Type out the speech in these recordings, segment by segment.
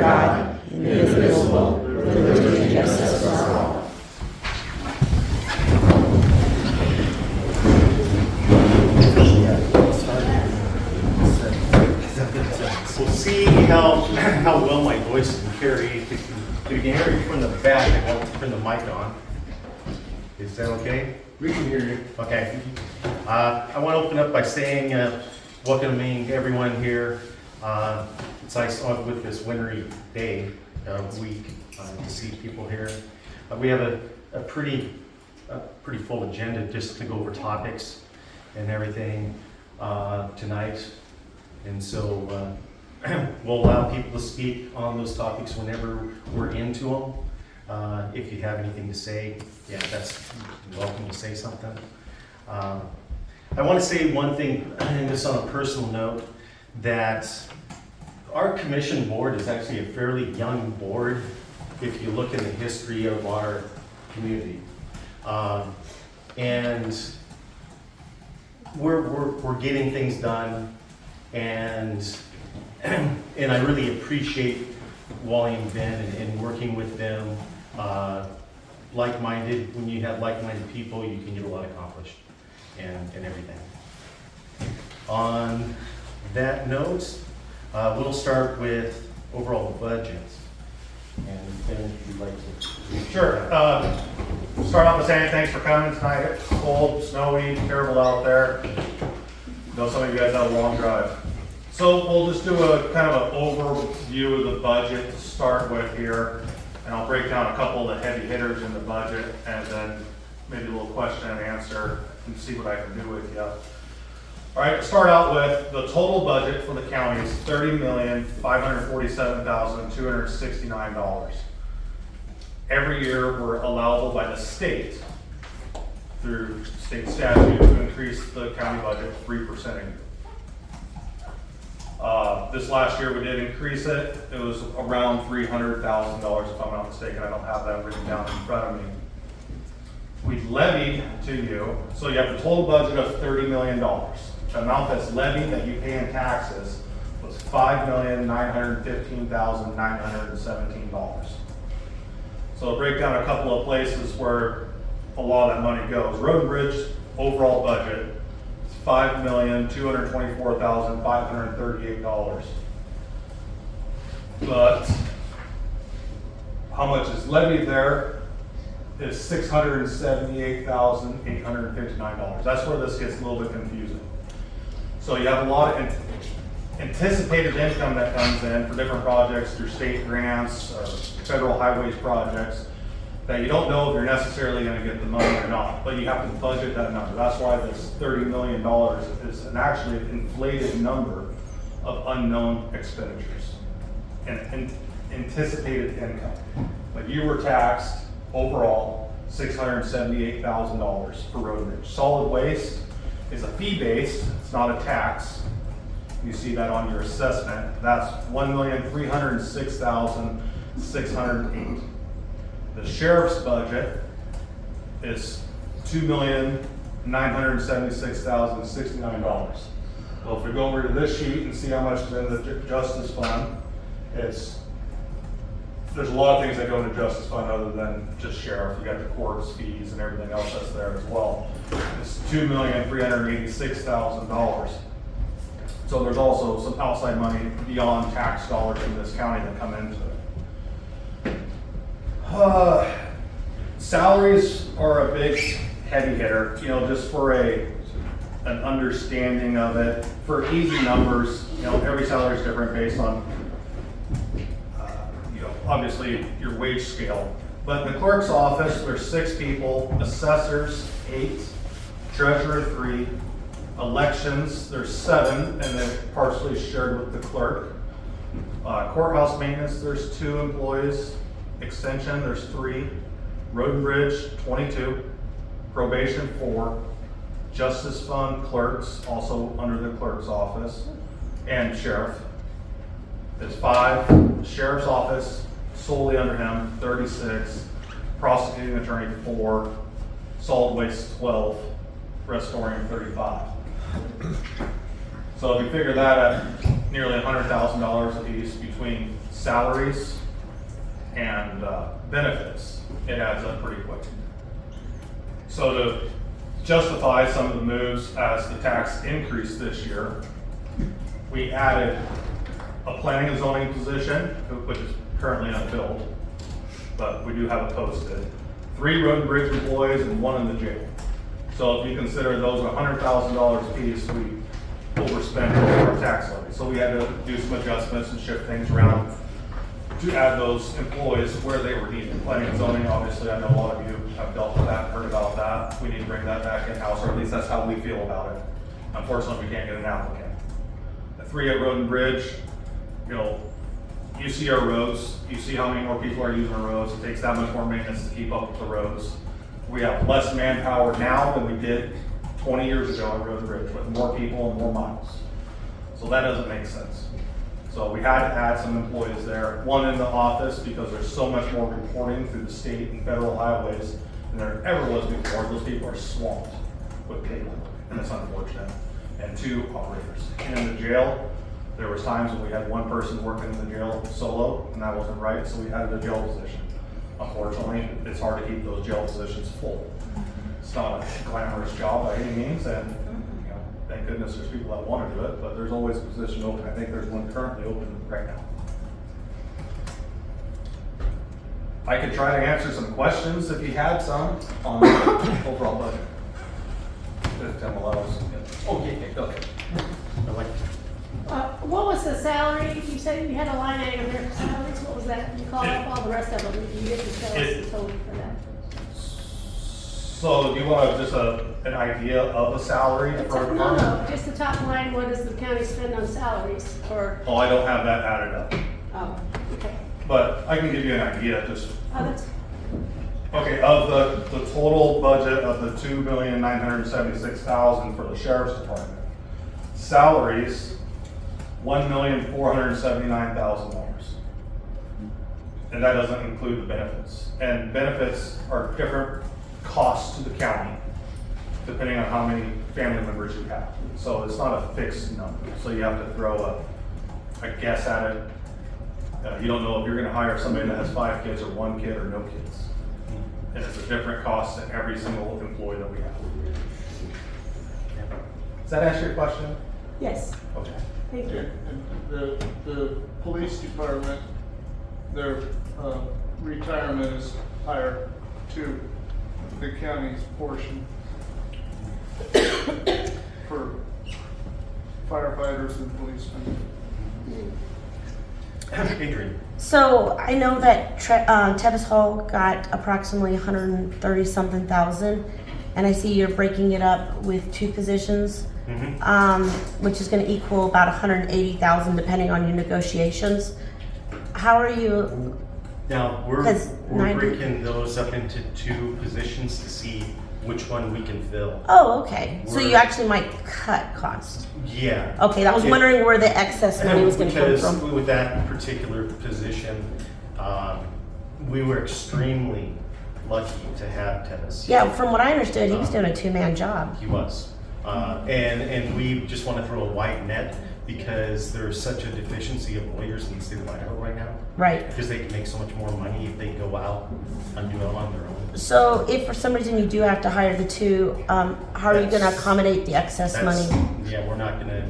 God, indivisible, with liberty and justice for all. We'll see how well my voice can carry. If you can hear me from the back, I won't turn the mic on. Is that okay? We can hear you. Okay. I want to open up by saying welcoming everyone here. It's nice with this wintry day, week, to see people here. We have a pretty full agenda just to go over topics and everything tonight. And so we'll allow people to speak on those topics whenever we're into them. If you have anything to say, yeah, that's welcome to say something. I want to say one thing, and this on a personal note, that our commission board is actually a fairly young board if you look in the history of our community. And we're getting things done, and I really appreciate Wally and Ben and working with them. Like-minded, when you have like-minded people, you can get a lot accomplished and everything. On that note, we'll start with overall budgets. And Ben, if you'd like to. Sure. Start off by saying thanks for coming tonight. It's cold, snowy, terrible out there. I know some of you guys have a long drive. So we'll just do a kind of an overview of the budget to start with here. And I'll break down a couple of the heavy hitters in the budget and then maybe a little question and answer and see what I can do with you. All right, to start out with, the total budget for the county is $30,547,269. Every year, we're allowable by the state through state statute to increase the county budget 3% a year. This last year, we did increase it. It was around $300,000, if I'm not mistaken. I don't have that written down in front of me. We levied to you, so you have the total budget of $30 million. The amount that's levied that you pay in taxes was $5,915,917. So to break down a couple of places where a lot of that money goes. Road and Bridge overall budget is $5,224,538. But how much is levied there is $678,859. That's where this gets a little bit confusing. So you have a lot of anticipated income that comes in for different projects through state grants or federal highways projects that you don't know if you're necessarily going to get the money or not, but you have to budget that number. That's why this $30 million is an actually inflated number of unknown expenditures and anticipated income. But you were taxed overall $678,000 for road and bridge. Solid waste is a fee-based, it's not a tax. You see that on your assessment. That's $1,306,608. The sheriff's budget is $2,976,069. Well, if we go over to this sheet and see how much is in the justice fund, there's a lot of things that go into justice fund other than just sheriff. You got the courts, fees, and everything else that's there as well. It's $2,386,000. So there's also some outside money beyond tax dollars in this county that come into it. Salaries are a big heavy hitter, just for an understanding of it. For easy numbers, every salary is different based on obviously your wage scale. But in the clerk's office, there's 6 people, assessors 8, treasurer 3, elections there's 7, and then partially shared with the clerk. Courthouse maintenance there's 2 employees, extension there's 3, road and bridge 22, probation 4, justice fund clerks also under the clerk's office, and sheriff is 5, sheriff's office solely under him 36, prosecuting attorney 4, solid waste 12, restoring 35. So if you figure that at nearly $100,000 a piece between salaries and benefits, it adds up pretty quick. So to justify some of the moves as the tax increase this year, we added a planning and zoning position, which is currently unfilled, but we do have it posted. 3 road and bridge employees and 1 in the jail. So if you consider those $100,000 apiece, we overspent our tax levy. So we had to do some adjustments and shift things around to add those employees where they were needed. Planning and zoning, obviously, I know a lot of you have dealt with that, heard about that. We need to bring that back in-house, or at least that's how we feel about it. Unfortunately, we can't get an applicant. The 3 at road and bridge, you know, you see our roads, you see how many more people are using our roads. It takes that much more maintenance to keep up with the roads. We have less manpower now than we did 20 years ago at road and bridge, with more people and more miles. So that doesn't make sense. So we had to add some employees there. 1 in the office, because there's so much more reporting through the state and federal highways than there ever was before. Those people are swamped with paperwork, and it's unfortunate. And 2 operators. And in the jail, there was times when we had 1 person working in the jail solo, and that wasn't right, so we added a jail position. Unfortunately, it's hard to keep those jail positions full. It's not a glamorous job by any means, and you know, thank goodness there's people that want to do it, but there's always a position open. I think there's 1 currently open right now. I could try to answer some questions if you had some on the overall budget. If Tim allows. Oh, yeah, okay. I like What was the salary? You said you had a line item there for salaries. What was that? You called up all the rest of them. You didn't tell us the total for that. So do you want just an idea of a salary for a department? No, just the top line. What does the county spend on salaries for? Oh, I don't have that added up, Oh, okay. but I can give you an idea. Just Oh, that's, okay, of the total budget of the $2,976,000 for the sheriff's department, salaries $1,479,000, and that doesn't include the benefits. And benefits are different costs to the county depending on how many family members you have. So it's not a fixed number. So you have to throw a guess at it. You don't know if you're going to hire somebody that has 5 kids or 1 kid or no kids. And it's a different cost to every single employee that we have. Does that answer your question? yes. Okay. Thank you. And the police department, their retirement is higher to the county's portion for firefighters and policemen. Adrian. So I know that Tevis Hall got approximately 130 something thousand, and I see you're breaking it up with 2 positions, which is going to equal about 180,000 depending on your negotiations. How are you? Now, we're 'Cause 90 breaking those up into 2 positions to see which one we can fill. Oh, okay. So you We're- actually might cut cost. Yeah. Okay, I was wondering where the excess money was going to come Because from. with that particular position, we were extremely lucky to have Tevis. Yeah, from what I understood, he was doing a 2-man job. He was. And we just want to throw a wide net because there's such a deficiency of lawyers in the state of Idaho right now. Right. Because they can make so much more money if they go out and do it on their own. So if for some reason you do have to hire the 2, how are you going to accommodate the excess money? Yeah, we're not gonna.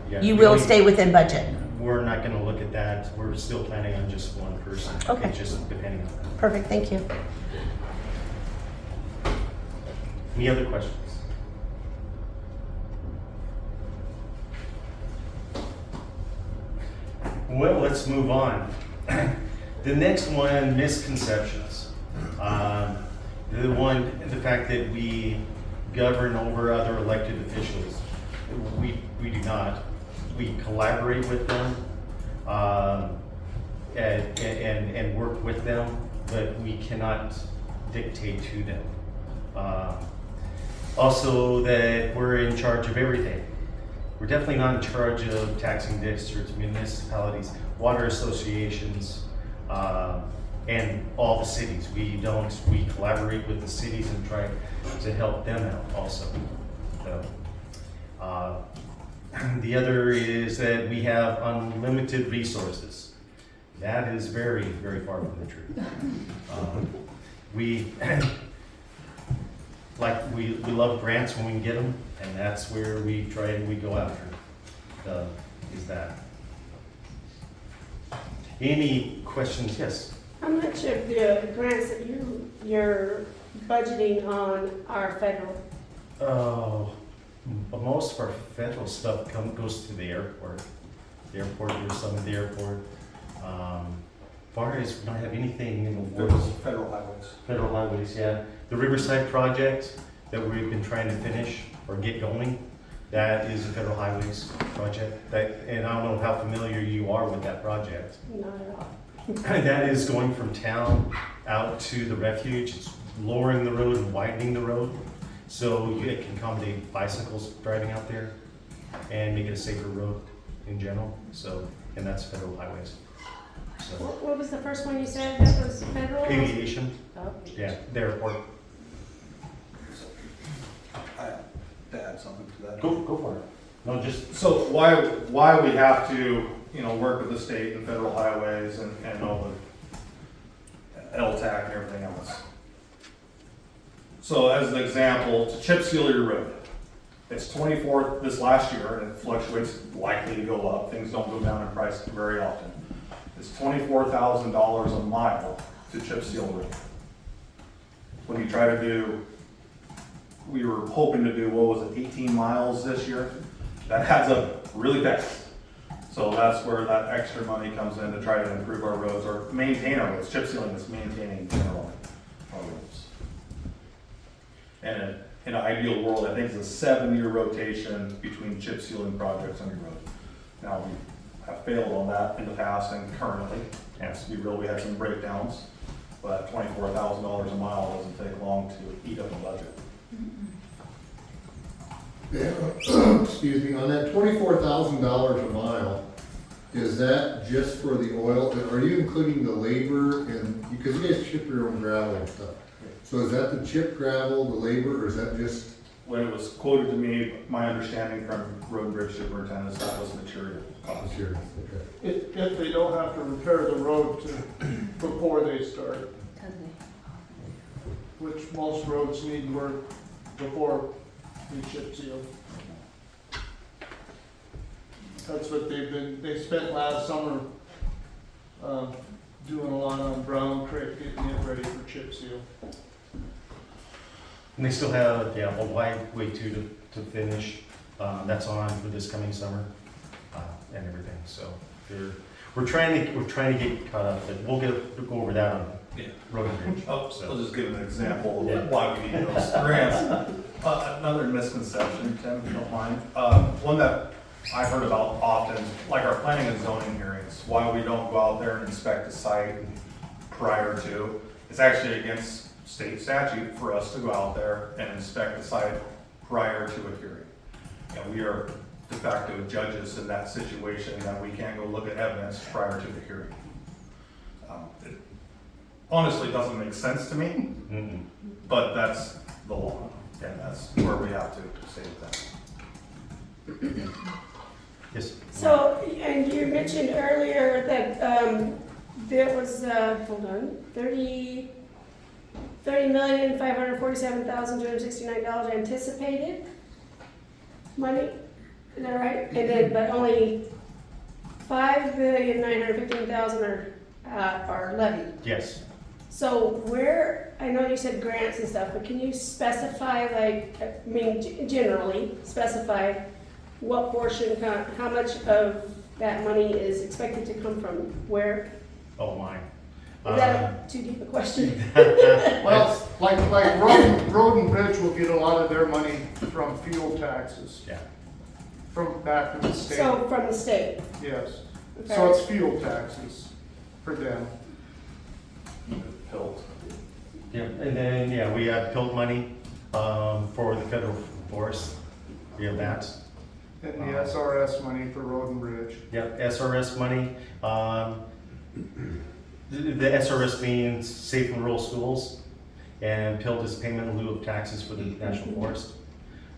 Yeah, You we will only- stay within budget. We're not gonna look at that. We're still planning on just 1 person. Okay. It's just depending on that. Perfect, thank you. Any other questions? Well, let's move on. The next one, misconceptions. The fact that we govern over other elected officials. We do not. We collaborate with them and work with them, but we cannot dictate to them. Also, that we're in charge of everything. We're definitely not in charge of taxing districts, municipalities, water associations, and all the cities. We collaborate with the cities and try to help them out also. So, the other is that we have unlimited resources. That is very, very far from the truth. We, we love grants when we can get them, and that's where we try and we go after, is that. Any questions? Yes? How much of the grants that you're budgeting on are federal? But most of our federal stuff goes to the airport. The airport, there's some at the airport. Far as we don't have anything in the woods. Federal highways. Federal highways, yeah. The Riverside project that we've been trying to finish or get going, that is a federal highways project. And I don't know how familiar you are with that project. Not at all. That is going from town out to the refuge. It's lowering the road and widening the road. So it can accommodate bicycles driving out there and make it a safer road in general. So, and that's federal highways. So, What was the first one you said that was federal? aviation, Oh. yeah, the airport. I have to add something to that. Go for it. No, just, So why we have to, work with the state and federal highways and all the LTAC and everything else. So as an example, to chip seal your road, it's 24 this last year, and it fluctuates, likely to go up. Things don't go down in price very often. It's $24,000 a mile to chip seal road. When you try to do, we were hoping to do, what was it, 18 miles this year? That adds up really fast. So that's where that extra money comes in to try to improve our roads or maintain our roads. Chip sealing is maintaining general our roads. And in an ideal world, I think it's a 7-year rotation between chip sealing projects on your road. Now, we have failed on that in the past and currently. Yes, to be real, we had some breakdowns, but $24,000 a mile doesn't take long to eat up a budget. Yeah, excuse me, on that $24,000 a mile, is that just for the oil? Are you including the labor and, because you guys chip your own gravel and stuff? So is that the chip gravel, the labor, or is that just? When it was quoted to me, my understanding from road and bridge superintendents, that was material cost. Sure, okay. If they don't have to repair the road before they start, which most roads need work before we chip seal. That's what they spent last summer, doing a lot on Brown Creek, getting it ready for chip seal. and they still have, yeah, a wide way to finish. That's on for this coming summer, and everything. So we're trying to get caught up, but we'll go over that on road and bridge. I'll just give an example of why we need those grants. Another misconception, Tim, if you don't mind. One that I heard about often, like our planning and zoning hearings, why we don't go out there and inspect the site prior to. It's actually against state statute for us to go out there and inspect the site prior to a hearing. And we are de facto judges in that situation, that we can't go look at evidence prior to the hearing. It honestly doesn't make sense to me, Mm-mm. but that's the law, and that's where we have to stay with that. Yes. So, and you mentioned earlier that there was, hold on, $30,547,269 anticipated money, is that right? And then, but only $5,915,000 are levied. Yes. So where, I know you said grants and stuff, but can you specify, generally specify what portion, how much of that money is expected to come from where? Oh, mine. Is that too deep a question? Well, like road and bridge will get a lot of their money from fuel taxes, Yeah. from back to the state. So from the state? Yes, Okay. so it's fuel taxes for them. Hilt. Yeah, and then, we have PILT money, for the federal forest. We have that. And the SRS money for road and bridge. Yep, SRS money. The SRS means Safe and Rural Schools, and PILT is payment in lieu of taxes for the National Forest.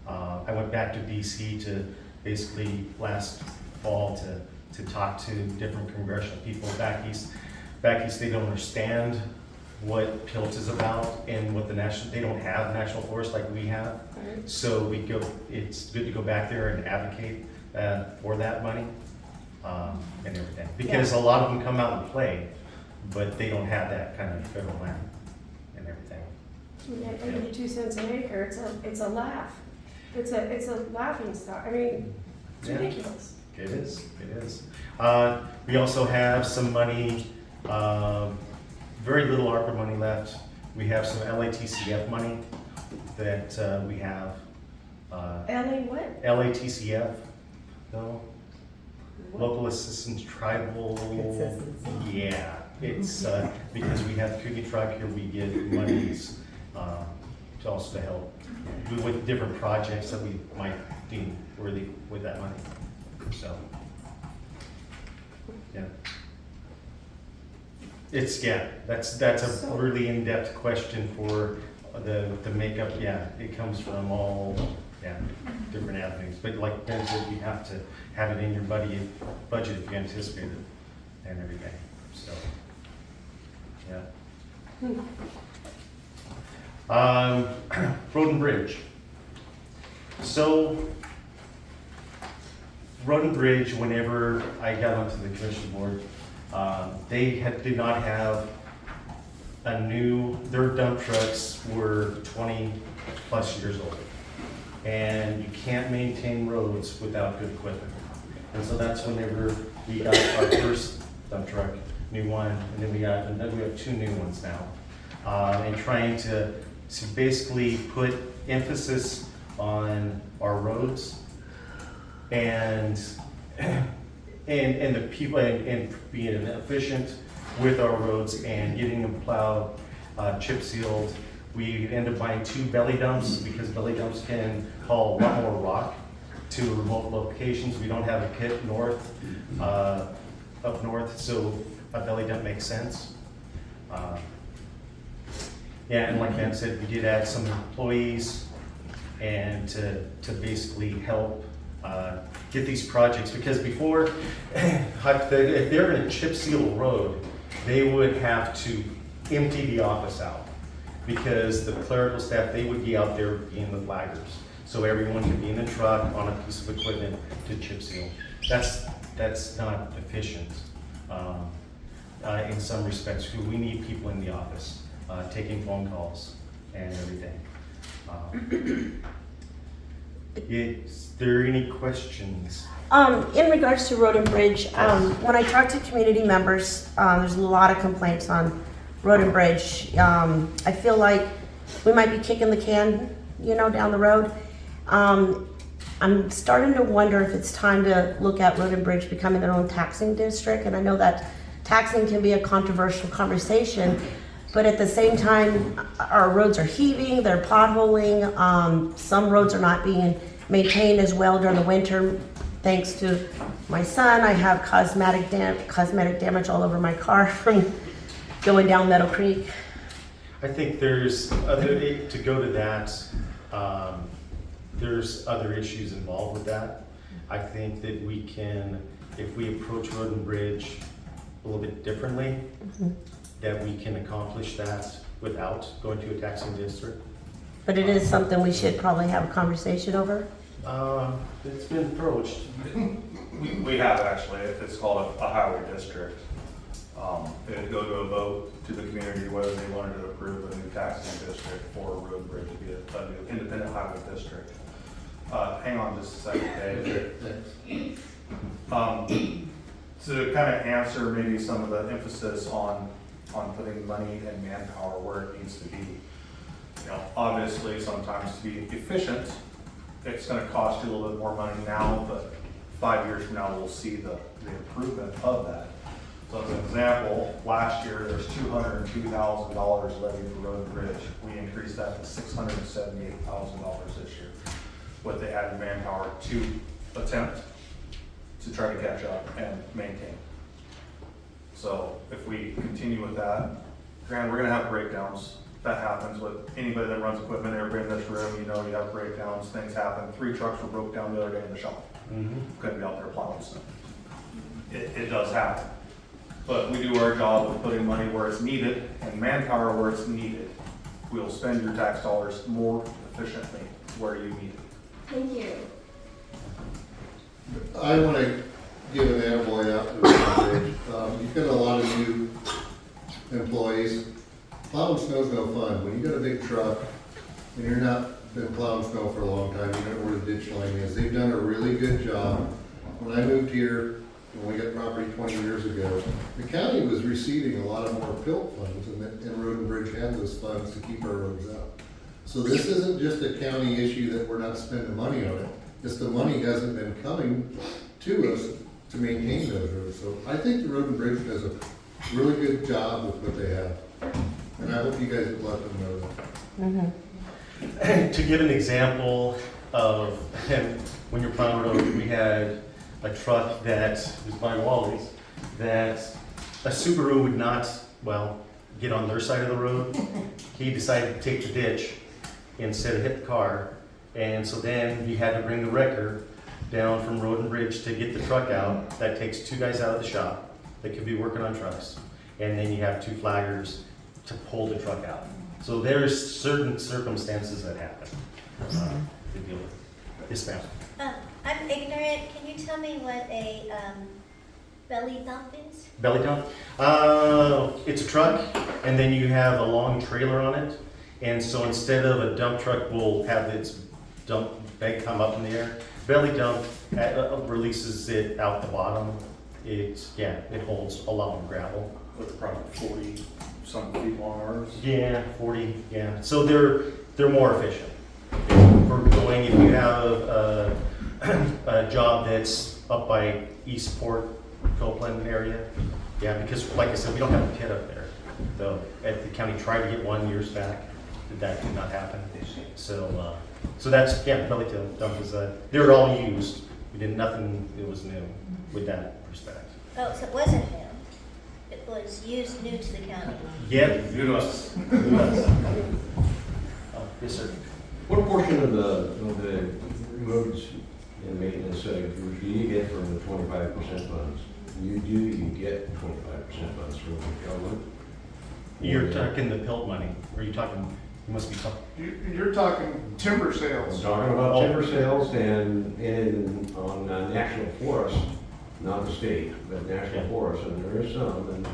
I went back to BC to basically last fall to to talk to different congressional people back east. Back east, they don't understand what PILT is about and what they don't have national forest like we have. So it's good to go back there and advocate for that money and everything. Because a lot of them come out and play, but they don't have that kind of federal land and everything. Yeah, 82 cents an acre, it's a laugh. It's a laughing stock. I mean, it's Yeah. ridiculous. It is. We also have some money, very little ARPA money left. We have some LATCF money that we have. LA what? LATCF, no? Local Assistance Tribal. Yeah, it's because we have Kootenai Tribe here, we get monies to also help with different projects that we might deem worthy with that money. So, yeah. That's a really in-depth question for the makeup. Yeah, it comes from all, different avenues. But like Ben said, you have to have it in your budget if you anticipate it and everything. So, yeah. Road and Bridge. So, Road and Bridge, whenever I got onto the commission board, they did not have their dump trucks were 20 plus years old. And you can't maintain roads without good equipment. And so that's whenever we got our first dump truck, new one, and then we have 2 new ones now. And trying to basically put emphasis on our roads and the people and being efficient with our roads and getting them plowed, chip sealed. We end up buying 2 belly dumps because belly dumps can haul a lot more rock to remote locations. We don't have a pit up north, so a belly dump makes sense. And like Ben said, we did add some employees and to basically help get these projects, because before, if they're gonna chip seal a road, they would have to empty the office out, because the clerical staff, they would be out there being the flaggers. So everyone could be in the truck on a piece of equipment to chip seal. That's not efficient in some respects. We need people in the office taking phone calls and everything. Is there any questions? In regards to Road and Bridge, when I talk to community members, there's a lot of complaints on Road and Bridge. I feel like we might be kicking the can, down the road. I'm starting to wonder if it's time to look at Road and Bridge becoming their own taxing district. And I know that taxing can be a controversial conversation, but at the same time, our roads are heaving, they're potholing. Some roads are not being maintained as well during the winter. Thanks to my son, I have cosmetic damage all over my car from going down Meadow Creek. I think there's to go to that. There's other issues involved with that. I think that we can, if we approach Road and Bridge a little bit differently, that we can accomplish that without going to a taxing district. But it is something we should probably have a conversation over. It's been approached. We have actually, it's called a highway district. It would go to a vote to the community whether they wanted to approve a new taxing district for a road bridge to be a new independent highway district. Hang on just a second, Dave. To kind of answer maybe some of the emphasis on putting money and manpower where it needs to be. Obviously sometimes to be efficient, it's going to cost you a little bit more money now, but 5 years from now we'll see the improvement of that. So as an example, last year there's $202,000 levied for road and bridge. We increased that to $678,000 this year with the added manpower to attempt to try to catch up and maintain. So if we continue with that, granted, we're gonna have breakdowns. That happens with anybody that runs equipment, everybody in this room, you have breakdowns, things happen. 3 trucks were broke down the other day in the shop. Couldn't be out there plowing stuff. it does happen. But we do our job of putting money where it's needed and manpower where it's needed. We'll spend your tax dollars more efficiently where you need it. Thank you. I want to give an attaboy out to the bridge. You've got a lot of new employees. Plowing snow's no fun. When you got a big truck and you're not been plowing snow for a long time, you know where the ditch line is. They've done a really good job. When I moved here, when we got property 20 years ago, the county was receiving a lot of more PILT funds, and Road and Bridge had those funds to keep our roads up. So this isn't just a county issue that we're not spending money on it. It's the money hasn't been coming to us to maintain those roads. So I think the Road and Bridge does a really good job with what they have. And I hope you guys would let them know that. To give an example of when you're plowing a road, we had a truck that was by Wally's that a Subaru would not, well, get on their side of the road. He decided to take the ditch instead of hit the car. And so then we had to bring the wrecker down from Road and Bridge to get the truck out. That takes 2 guys out of the shop that could be working on trucks. And then you have 2 flaggers to pull the truck out. So there's certain circumstances that happen to deal with. Yes, ma'am. I'm ignorant. Can you tell me what a belly dump is? Belly dump? It's a truck, and then you have a long trailer on it. And so instead of a dump truck will have its dump bag come up in the air, belly dump releases it out the bottom. It holds a lot more gravel. With probably 40-some feet long arms. Yeah, 40, yeah. So they're more efficient. For going, if you have a job that's up by Eastport, Copeland area, yeah, because like I said, we don't have a pit up there. Though, at the county tried to get one years back, that did not happen. So, so that's, belly dump is, they're all used. We did nothing that was new with that respect. Oh, so it wasn't new. It was used new to the county. Yeah. New to us. Yes, sir. What portion of the roads and maintenance do you get from the 25% funds? You get 25% funds from the government? You're talking the PILT money, or you talking, you must be talking. You're talking timber I'm sales. talking about timber sales and on national forests, not the state, but national forests, and there is some,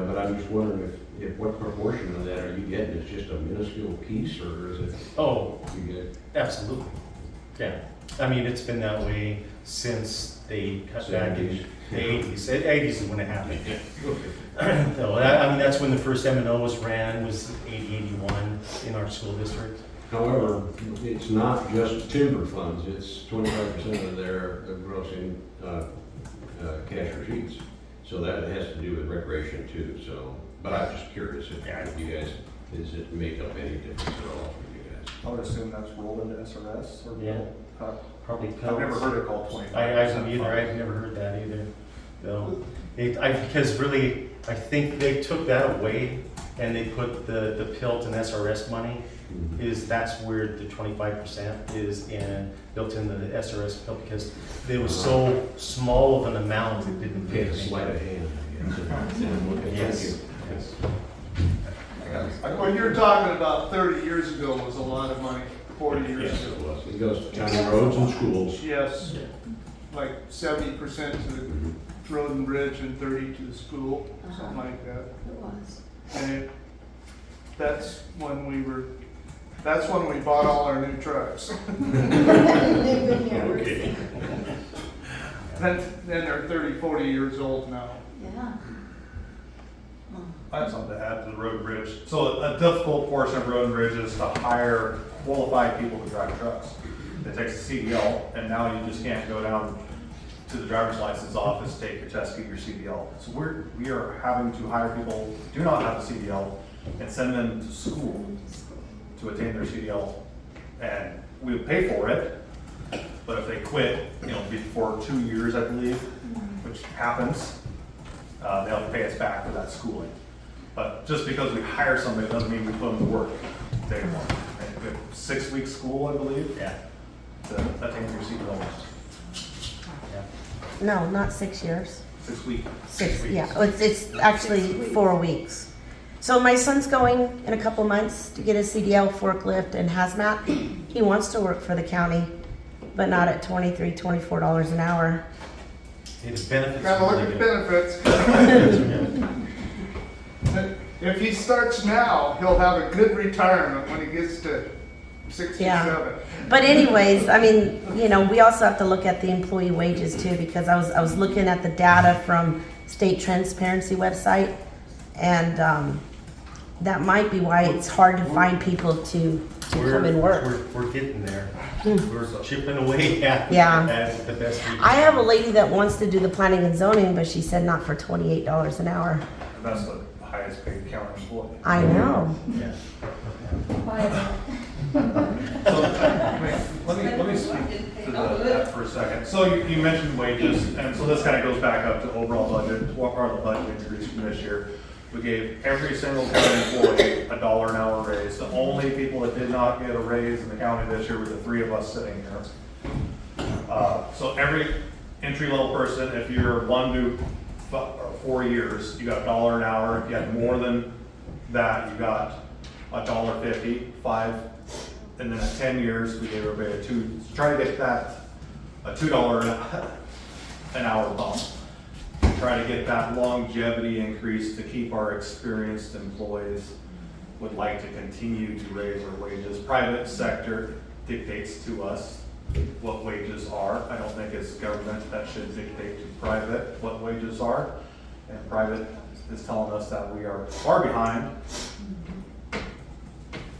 but I'm just wondering if what proportion of that are you getting? It's just a minuscule piece, or is it? Oh, You get absolutely. Yeah. I mean, it's been that way since they cut back in the 80s. 80s is when it happened. So I mean, that's when the first M&O was ran, was 80, 81 in our school district. However, it's not just timber funds, it's 25% of their grossing cash receipts. So that has to do with recreation too, so, but I'm just curious if you guys, does it make up any difference at all for you guys? I would assume that's rolled into SRS or. Yeah. Probably. I've never heard it called 25%. I haven't either. I've never heard that either. No. Because really, I think they took that away and they put the PILT and SRS money. That's where the 25% is built in the SRS PILT, because it was so small of an amount it didn't pay. A sleight of hand, I guess. Yes. When you're talking about 30 years ago was a lot of money, 40 years Yes, ago. it was. It goes to county roads and schools. Yes, like 70% to the road and bridge and 30 to the school, something like that. It was. And that's when we bought all our new trucks. Okay. Then they're 30, 40 years old now. Yeah. I have something to add to the road and bridge. So a difficult portion of road and bridge is to hire qualified people to drive trucks. It takes a CDL, and now you just can't go down to the driver's license office, take your test, get your CDL. So we are having to hire people who do not have a CDL and send them to school to attain their CDL. And we would pay for it, but if they quit, before 2 years, I believe, which happens, they'll have to pay us back for that schooling. But just because we hire somebody doesn't mean we put them to work day one. And we have 6 weeks school, I believe. Yeah. To attain your CDL. Yeah. No, not 6 years. 6 weeks. Six, yeah, it's actually 4 weeks. So my son's going in a couple months to get his CDL, forklift, and hazmat. He wants to work for the county, but not at $23, $24 an hour. It benefits. Gotta look really at good. benefits. If he starts now, he'll have a good retirement when he gets to 67. But anyways, I mean, you know, we also have to look at the employee wages too, because I was looking at the data from State Transparency website, and that might be why it's hard to find people to come and work. We're getting there. We're chipping away at, Yeah. at the best we can. I have a lady that wants to do the planning and zoning, but she said not for $28 an hour. And that's the highest paid county employee. I know. Yeah. So, let me speak to that for a second. So you mentioned wages, and so this kind of goes back up to overall budget, what part of the budget increase from this year. We gave every single county employee a $1 an hour raise. The only people that did not get a raise in the county this year were the 3 of us sitting here. So every entry-level person, if you're 1 to 4 years, you got $1 an hour. If you had more than that, you got $1.50, 5, and then at 10 years, we gave everybody a 2. Try to get that a $2 an hour bump. Try to get that longevity increase to keep our experienced employees. Would like to continue to raise our wages. Private sector dictates to us what wages are. I don't think it's government that should dictate to private what wages are. And private is telling us that we are far behind.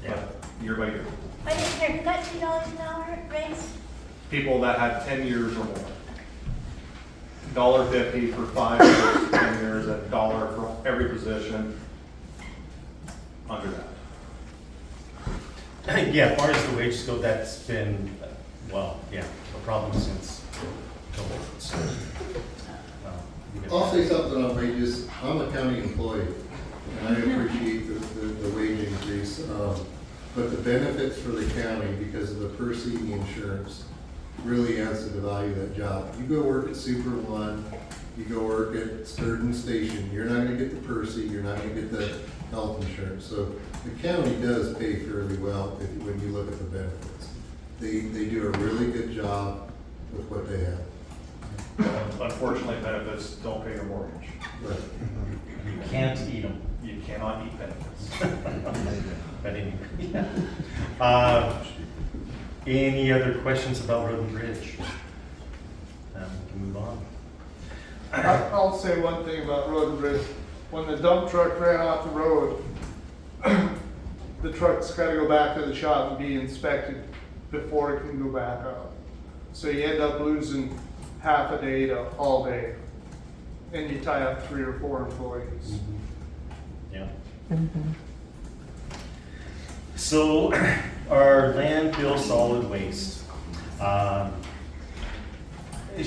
Yeah. Year by year. I didn't hear, who got $2 an hour raise? People that had 10 years or more. $1.50 for 5 years, 10 years, and $1 for every position under that. Yeah, as far as the wages go, that's been, well, yeah, a problem since COVID. So, we got- I'll say something on wages. I'm a county employee, and I appreciate the wage increase. But the benefits for the county, because of the per seat insurance, really adds to the value of that job. You go work at Super One, you go work at Sturgeon Station, you're not gonna get the per seat, you're not gonna get the health insurance. So the county does pay fairly well when you look at the benefits. They do a really good job with what they have. Unfortunately, benefits don't pay your mortgage. But You can't eat them. You cannot eat benefits. But anyway. Any other questions about Road and Bridge? We can move on. I'll say one thing about road and bridge. When the dump truck ran off the road, the truck's gotta go back to the shop and be inspected before it can go back up. So you end up losing half a day to all day. And you tie up 3 or 4 employees. Yeah. Mm-hmm. So, our landfill solid waste. As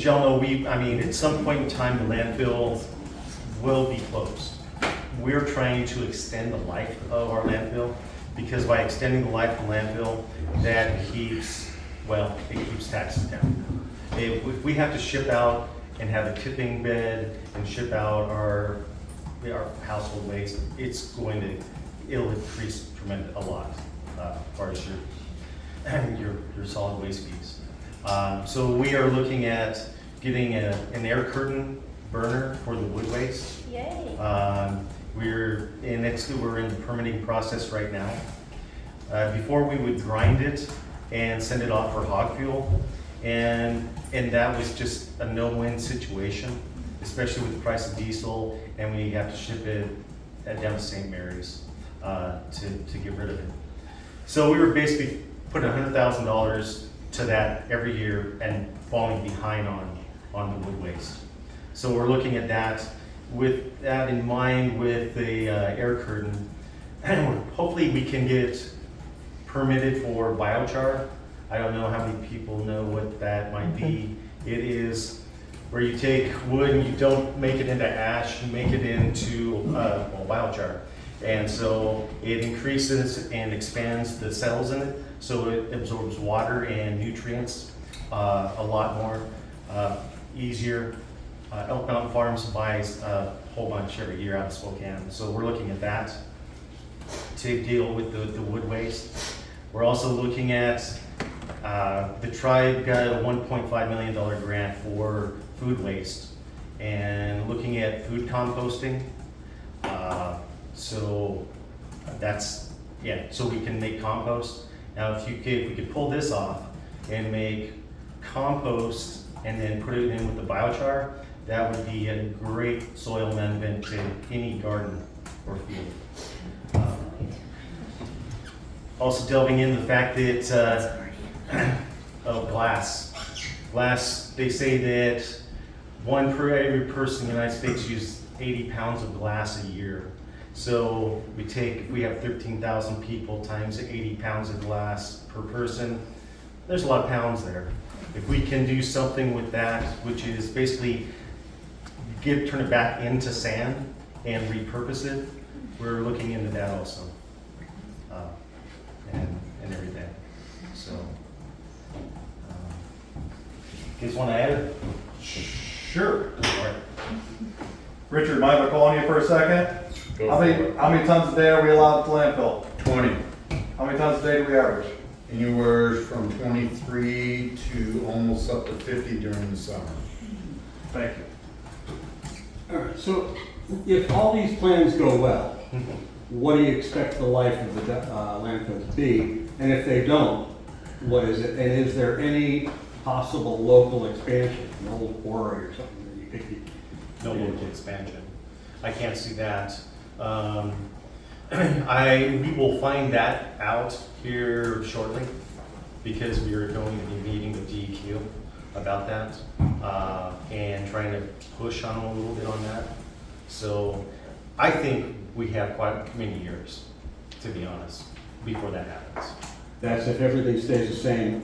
y'all know, at some point in time, the landfill will be closed. We're trying to extend the life of our landfill, because by extending the life of the landfill, that keeps taxes down. If we have to ship out and have a tipping bed and ship out our household waste, it'll increase a lot as far as your solid waste fees. So we are looking at getting an air curtain burner for the wood waste. Yay. We're in the permitting process right now. Before we would grind it and send it off for hog fuel, and that was just a no-win situation, especially with the price of diesel, and we have to ship it down to St. Mary's to get rid of it. So we were basically putting $100,000 to that every year and falling behind on the wood waste. So we're looking at that. With that in mind, with the air curtain, hopefully we can get permitted for biochar. I don't know how many people know what that might be. It is where you take wood and you don't make it into ash, you make it into biochar. And so it increases and expands the cells in it, so it absorbs water and nutrients a lot more easier. Elk Mountain Farms buys a whole bunch every year out of Spokane, so we're looking at that to deal with the wood waste. We're also looking at, the tribe got a $1.5 million grant for food waste and looking at food composting. So that's, yeah, so we can make compost. Now, if we could pull this off and make compost and then put it in with the biochar, that would be a great soil amendment to any garden or field. Also delving into the fact that, glass. Glass, they say that one per every person in the United States uses 80 pounds of glass a year. So if we have 13,000 people times 80 pounds of glass per person, there's a lot of pounds there. If we can do something with that, which is basically turn it back into sand and repurpose it, we're looking into that also. And everything. So, you guys want to add it? Sure. All right. Richard, mind if I call on you for a second? Go How for many, it. how many tons a day are we allowed at the landfill? 20. How many tons a day do we average? Anywhere from 23 to almost up to 50 during the summer. Thank you. All right, so if all these plans go well, what do you expect the life of the landfill to be? And if they don't, what is it? And is there any possible local expansion, an old quarry or something that you could be? No local expansion. I can't see that. We will find that out here shortly because we are going to be meeting with DEQ about that and trying to push on them a little bit on that. So I think we have quite many years, to be honest, before that happens. That's if everything stays the same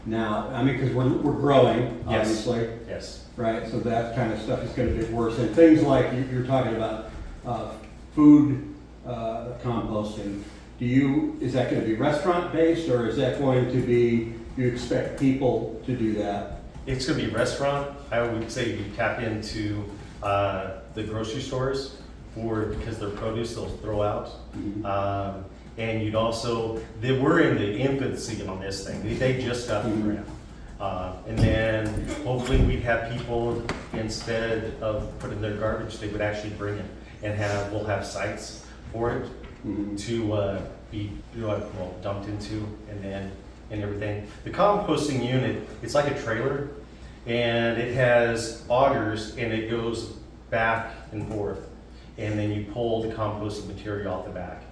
now. I mean, because we're growing, Yes. obviously. Yes. Right, so that kind of stuff is going to get worse. And things like you're talking about food composting, is that going to be restaurant based or is that going to be, do you expect people to do that? It's going to be restaurant. I would say you tap into the grocery stores because their produce they'll throw out. Mhm. And you'd also, we're in the infancy on this thing. They just got the grant. And then hopefully we'd have people, instead of putting their garbage, they would actually bring it and we'll have sites for it Mhm. to be dumped into and everything. The composting unit, it's like a trailer and it has augers and it goes back and forth. And then you pull the composting material off the back.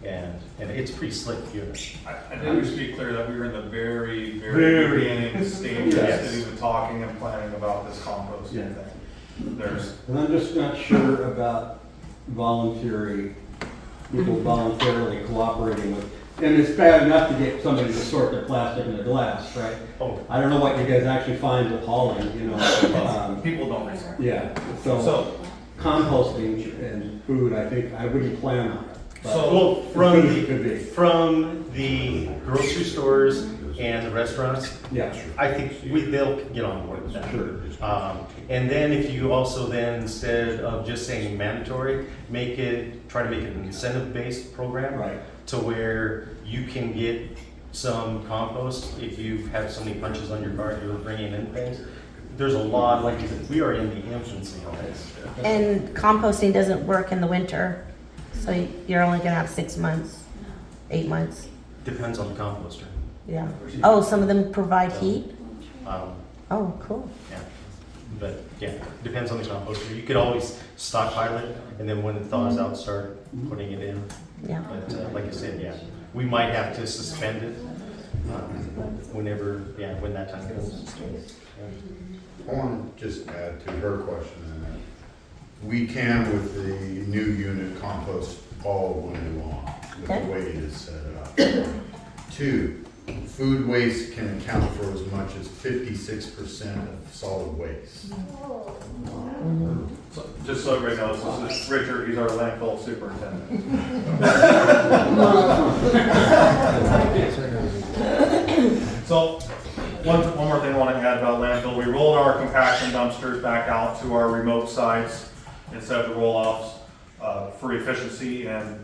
And it's a pretty slick unit. I think we should be clear that we were in the very, very beginning stages Yes. of even talking and planning about this composting Yeah. thing. There's, And I'm just not sure about people voluntarily cooperating with, and it's bad enough to get somebody to sort their plastic and their glass, right? Oh, I don't know what you guys actually find with hauling, people don't recycle. Yeah, so So, composting and food, I think, I wouldn't plan on it. but So- well, it could be. from the grocery stores and the restaurants, Yeah, I think they'll get on board with that. sure. And then if you also then, instead of just saying mandatory, try to make it an incentive-based program. Right. To where you can get some compost if you have so many punches on your card, you're bringing in things. There's a lot, like you said, we are in the infancy of this. And composting doesn't work in the winter, so you're only gonna have 6 months, 8 months. Depends on the composter. Yeah. Oh, some of them provide heat? Um, Oh, cool. Yeah, but yeah, depends on the composter. You could always stockpile it, and then when it thaws out, start putting it in. Yeah. But like I said, yeah, we might have to suspend it when that time comes. I want to just add to her question in that. We can, with the new unit, compost all winter long, with Okay. the way it is set up. 2, food waste can account for as much as 56% of solid waste. so just so everybody knows, this is Richard, he's our landfill superintendent. So, one more more thing I want to add about landfill. We rolled our compaction dumpsters back out to our remote sites instead of the roll-offs for efficiency and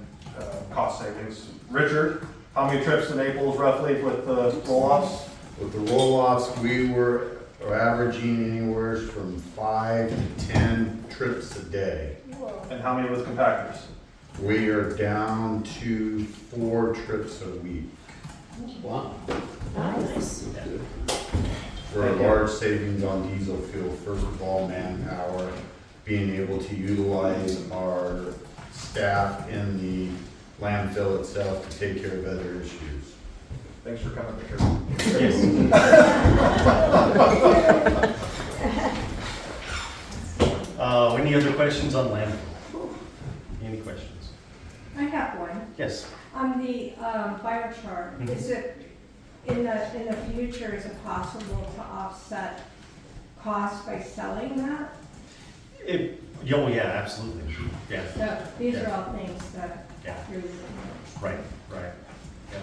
cost savings. Richard, how many trips to Naples roughly with the roll-offs? With the roll-offs, we were averaging anywhere from 5 to 10 trips a day. And how many with compactors? We are down to 4 trips a week. Wow. Nice. For a large savings on diesel fuel, first of all, manpower, being able to utilize our staff in the landfill itself to take care of other issues. Thanks for coming, Richard. Yes. Any other questions on landfill? Any questions? I have one. Yes. On the biochar, Mhm. is it, in the future, is it possible to offset costs by selling that? Oh, yeah, absolutely. Yeah, So these are Yeah. all things that yeah, you're looking at. right. Yeah.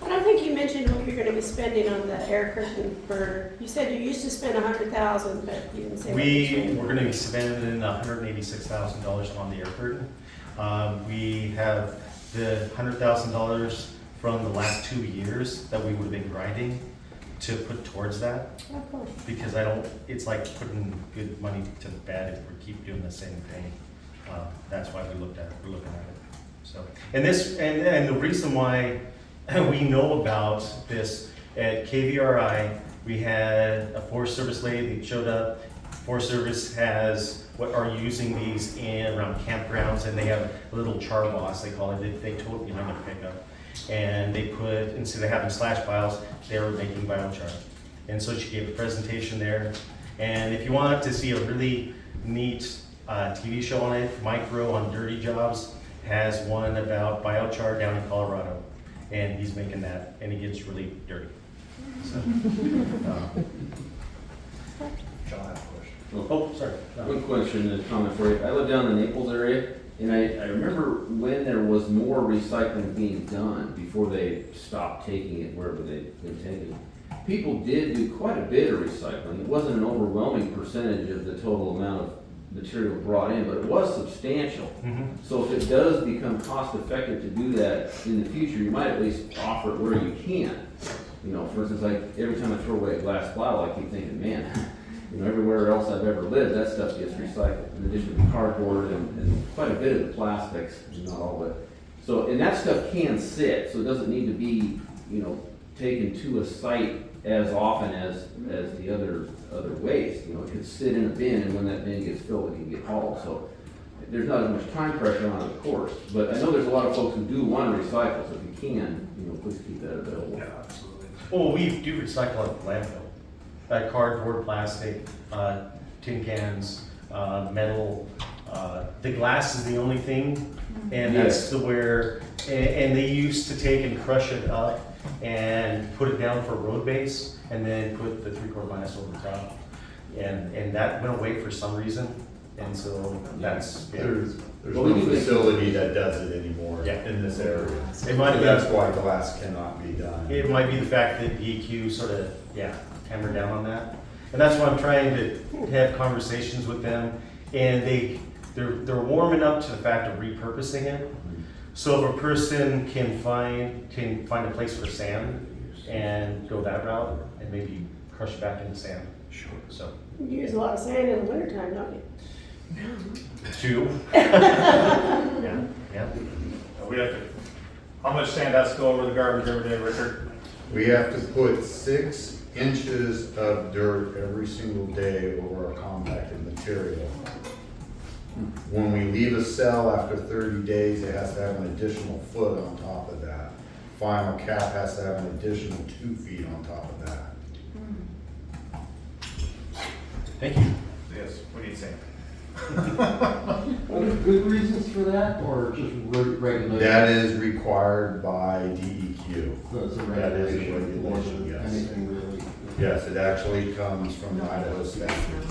But I think you mentioned what you're gonna be spending on the air curtain burner. You said you used to spend 100,000, but you didn't say what you're spending. We're gonna be spending $186,000 on the air curtain. We have the $100,000 from the last 2 years that we would have been grinding to put towards that. Of course. Because it's like putting good money to bed if we keep doing the same thing. That's why we're looking at it. So, and the reason why we know about this, at KVRI, we had a Forest Service lady that showed up. Forest Service are using these around campgrounds, and they have a little char boss, they call it. They told me I'm gonna pick up. And they put, instead of having slash piles, they were making biochar. And so she gave a presentation there. And if you want to see a really neat TV show on it, Mike Rowe on Dirty Jobs has one about biochar down in Colorado. And he's making that, and he gets really dirty. So, John, I have a question. oh, sorry. One question and comment for you. I live down in the Naples area, and I remember when there was more recycling being done before they stopped taking it wherever they'd been taken. People did do quite a bit of recycling. It wasn't an overwhelming percentage of the total amount of material brought in, but it was substantial. Mhm. So if it does become cost effective to do that in the future, you might at least offer it where you can. You know, for instance, like every time I throw away a glass bottle, I keep thinking, man, you know, everywhere else I've ever lived, that stuff gets recycled. In addition to the cardboard and quite a bit of the plastics, not all of it. So, and that stuff can sit, so it doesn't need to be, you know, taken to a site as often as the other waste. You know, it could sit in a bin, and when that bin gets filled, it can get hauled. So there's not as much time pressure on it, of course. But I know there's a lot of folks who do want to recycle, so if you can, you know, please keep that available. Yeah, absolutely. Well, we do recycle at the landfill. Cardboard, plastic, tin cans, metal. The glass is the only thing, and that's and they used to take and crush it up and put it down for road base, and then put the 3/4 minus over the top. And that went away for some reason, and so that's, yeah. There's Well, we no do this- facility that does it anymore Yeah. in this area. It might have That's been, why glass cannot be done. it might be the fact that DEQ sort of, hammered down on that. And that's why I'm trying to have conversations with them, and they're warming up to the fact of repurposing it. So if a person can find a place for sand and go that route, and maybe crush it back into sand. Sure. So, You use a lot of sand in the wintertime, don't you? two. Yeah. We have to, how much sand has to go over the garbage every day, Richard? We have to put 6 inches of dirt every single day over our compacted material. When we leave a cell after 30 days, it has to have an additional foot on top of that. Final cap has to have an additional 2 feet on top of that. Thank you. Yes, we need sand. Are there good reasons for that, or just regulation? That is required by DEQ. So it's a That is a regulation, more regulation, than yes. anything really. Yes, it actually comes from the Idaho statute.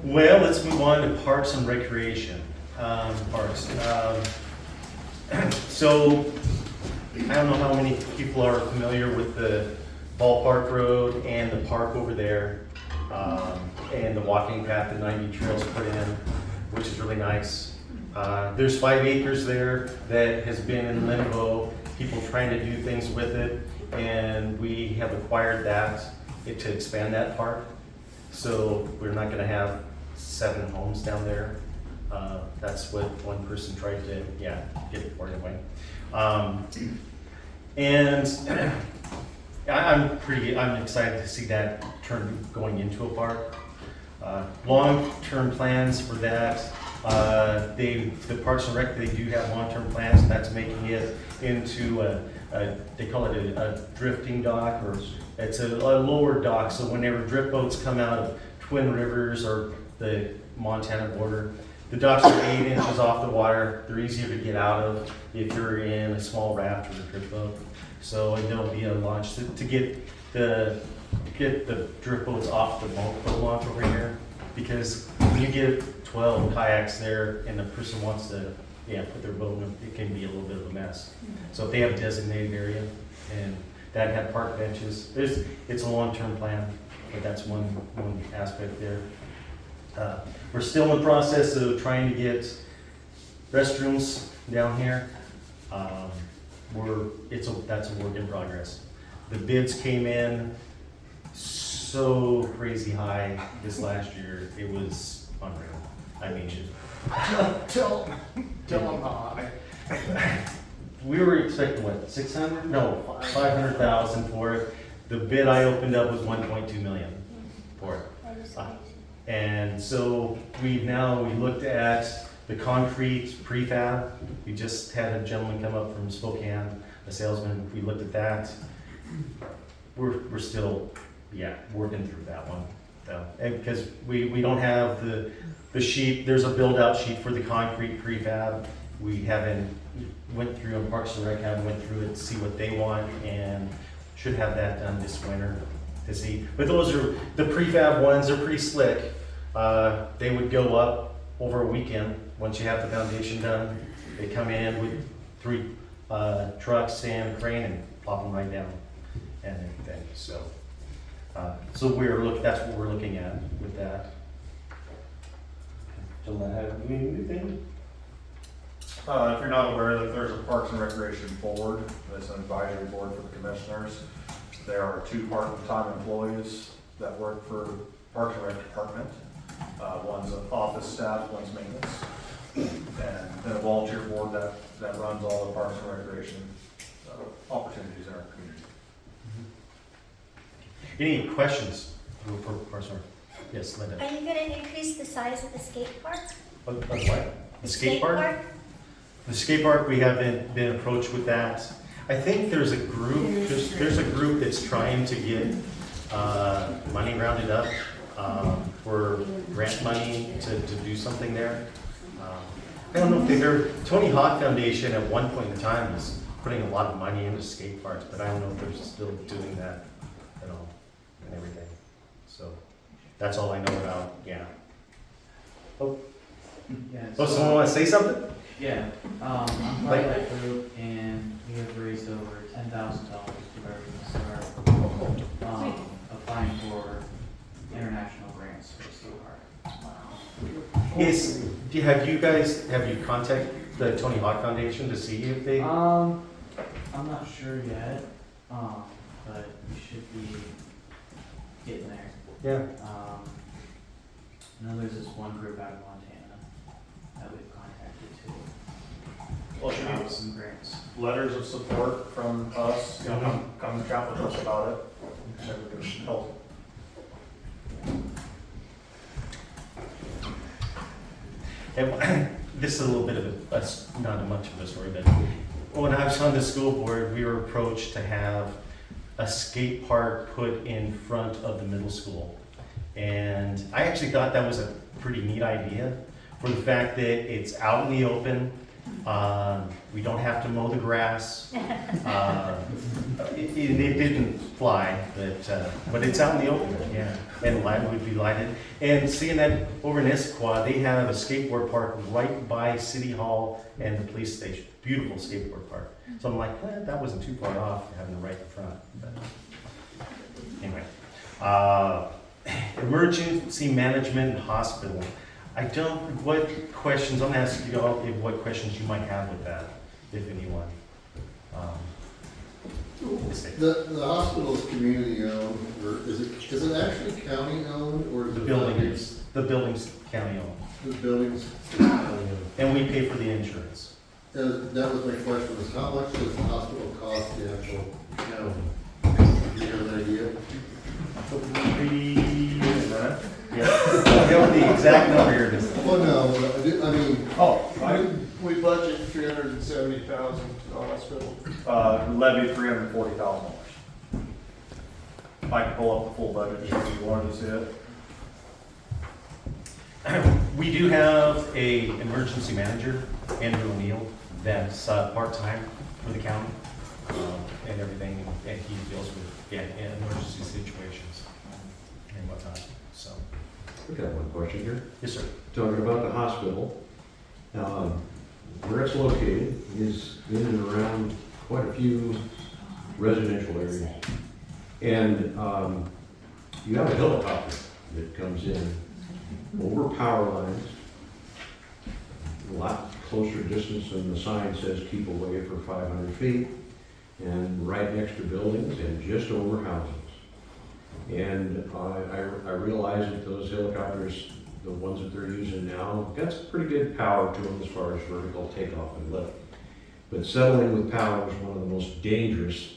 Well, let's move on to parks and recreation. Parks. So I don't know how many people are familiar with the ballpark road and the park over there, and the walking path that 90 Trails put in, which is really nice. There's 5 acres there that has been in limbo, people trying to do things with it, and we have acquired that to expand that park. So we're not gonna have 7 homes down there. That's what one person tried to, get it for anyway. And I'm excited to see that going into a park. Long-term plans for that, the Parks and Rec, they do have long-term plans, and that's making it into they call it a drifting dock, or it's a lower dock, so whenever drift boats come out of Twin Rivers or the Montana border, the docks are 8 inches off the water. They're easier to get out of if you're in a small raft or a drift boat. So there'll be a launch to get the drift boats off the boat launch over here. Because when you get 12 kayaks there and the person wants to put their boat in, it can be a little bit of a mess. So if they have a designated area and that have park benches, it's a long-term plan, but that's one aspect there. We're still in the process of trying to get restrooms down here. That's a work in progress. The bids came in so crazy high this last year, it was unreal. I mean, Tell them how high. we were expecting what, 600? No, 500,000 for it. The bid I opened up was 1.2 million for it. That is crazy. And so we looked at the concrete prefab. We just had a gentleman come up from Spokane, a salesman. We looked at that. We're still, working through that one. So, and because we don't have the sheet, there's a build out sheet for the concrete prefab. We haven't went through, and Parks and Rec haven't went through it to see what they want, and should have that done this winter to see. But those are, the prefab ones are pretty slick. They would go up over a weekend once you have the foundation done. They come in with 3 trucks and a crane and plop them right down and everything. So that's what we're looking at with that. Do I have anything? If you're not aware that there's a Parks and Recreation Board, that's an advisory board for the commissioners. There are 2 part-time employees that work for Parks and Rec Department. One's an office staff, one's maintenance. And then a volunteer board that runs all the Parks and Recreation opportunities in our community. Any questions for Parks and Rec? Yes, Linda. Are you gonna increase the size of the skate park? What? The skate park? The skate park, we haven't been approached with that. I think there's a group, there's a group that's trying to get money rounded up for grant money to do something there. I don't know if Tony Hawk Foundation at one point in time was putting a lot of money into skate parks, but I don't know if they're still doing that at all and everything. So that's all I know about, Oh, someone want to say something? Yeah, I'm part of that group, and we have raised over $10,000 to where we can start applying for international grants for the skate park. Wow. Have you contacted the Tony Hawk Foundation to see if they? I'm not sure yet, but we should be getting there. Yeah. I know there's this one group out of Montana that we've contacted too. Well, should about be some grants. letters of support from us, come chat with us about it. And we can help. And this is a little bit of that's not much of a story, but when I was on the school board, we were approached to have a skate park put in front of the middle school. And I actually thought that was a pretty neat idea for the fact that it's out in the open. We don't have to mow the grass. It didn't fly, but it's out in the open, yeah. And light would be lighted. And seeing that over in Issaquah, they have a skateboard park right by City Hall and the police station. Beautiful skateboard park. So I'm like, that wasn't too far off, having it right in front. But anyway, emergency management hospital. I don't, what questions, I'm gonna ask you all what questions you might have with that, if anyone. The hospital is community owned, or is it actually county owned, or is The it? building's county owned, The buildings county owned. and we pay for the insurance. That was my question, was how much does the hospital cost the actual county? Do you have an idea? Yeah, I have the exact number here. Well, no, I mean, We budget $370,000 to the hospital. Levy $340,000. I can pull up the full budget if you wanted to see it. We do have a emergency manager, Andrew O'Neill, that's part-time for the county, and everything, and he deals with, emergency situations and whatnot, so. I got one question here. Yes, sir. Talking about the hospital, where it's located is in and around quite a few residential areas. And you have a helicopter that comes in over power lines, a lot closer distance than the sign says keep away for 500 feet, and right next to buildings and just over houses. And I realize that those helicopters, the ones that they're using now, got some pretty good power to them as far as vertical takeoff and lift. But settling with power is one of the most dangerous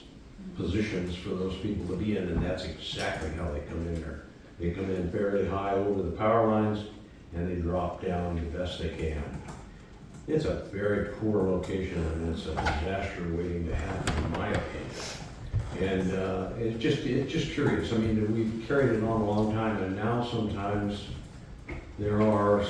positions for those people to be in, and that's exactly how they come in there. They come in fairly high over the power lines, and they drop down the best they can. It's a very poor location, and it's a disaster waiting to happen, in my opinion. And it's just curious. I mean, we've carried it on a long time, and now sometimes there are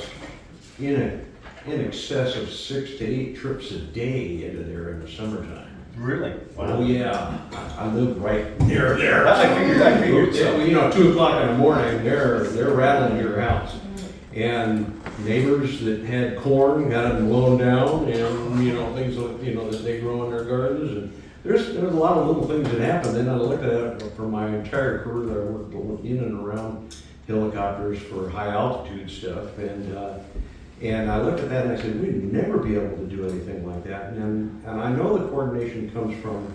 in excess of 6 to 8 trips a day into there in the summertime. Really? Oh yeah, I live right near there. I figured. So, 2 o'clock in the morning, they're rattling your house. And neighbors that had corn got them blown down, and things that they grow in their gardens. And there's a lot of little things that happen. Then I looked at it for my entire career. I worked in and around helicopters for high altitude stuff, and I looked at that and I said, we'd never be able to do anything like that. And I know the coordination comes from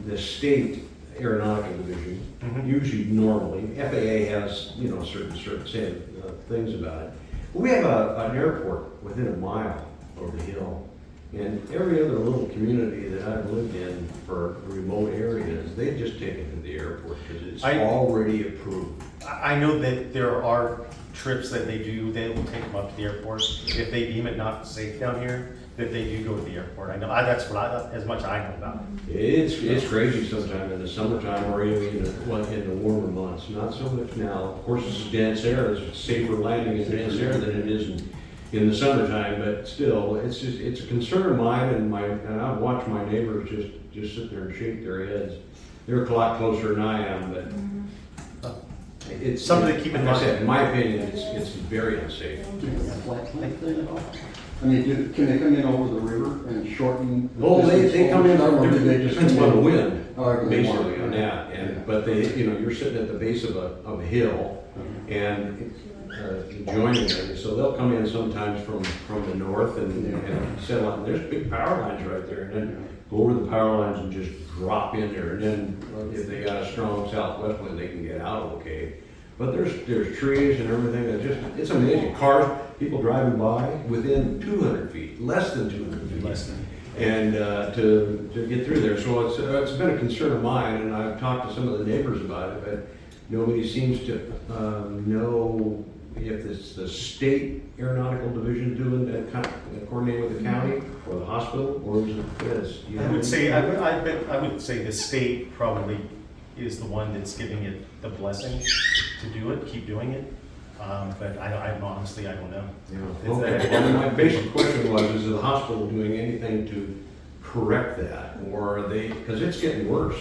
the state aeronautical division. Usually, normally, FAA has certain things about it. But we have an airport within a mile of the hill. And every other little community that I've lived in for remote areas, they just take it to the airport because it's already approved. I know that there are trips that they will take them up to the airport if they deem it not safe down here, that they do go to the airport. I know, that's as much I know about it. It's crazy sometimes in the summertime or even in the warmer months. Not so much now. Of course, this is dense air. It's safer landing in dense air than it is in the summertime, but still, it's a concern of mine, and I've watched my neighbors just sit there and shake their heads. They're a lot closer than I am, but it's something to keep in like mind. I said, in my opinion, it's very unsafe. I mean, can they come in over the river and shorten? the Oh, they distance come in, or do they just depends come on the in? wind, basically on Yeah. that. But you're sitting at the base of a hill and joining it. So they'll come in sometimes from the north and settle out. And there's big power lines right there, and then go over the power lines and just drop in there. And then if they got a strong southwest wind, they can get out okay. But there's trees and everything. It's amazing. Cars, people driving by within 200 feet, less than 200 feet. Less than. And to get through there. So it's been a concern of mine, and I've talked to some of the neighbors about it, but nobody seems to know if it's the state aeronautical division doing that, coordinating with the county or the hospital, or is it this? I would say, I would say the state probably is the one that's giving it the blessing to do it, keep doing it. But I honestly, I don't know. Yeah. Okay, well, my basic question was, is the hospital doing anything to correct that, or are they, because it's getting worse.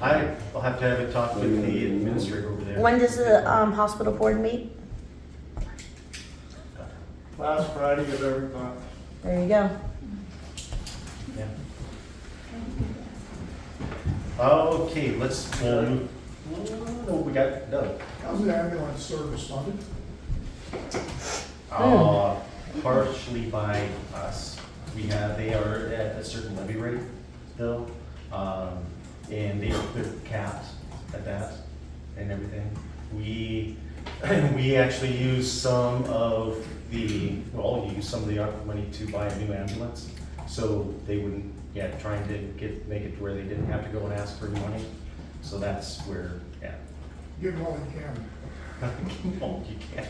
I'll have to have a talk with the administrator over there. When does the hospital board meet? Last Friday of every month. There you go. Yeah. Okay, we'll move. Oh, we got Doug. How's the ambulance service funded? Partially by us. They are at a certain levy rate still, and they're capped at that and everything. We actually use some of the ARPA money to buy a new ambulance, so they wouldn't, trying to make it to where they didn't have to go and ask for any money. So that's where, Give them all you can. No, you can't.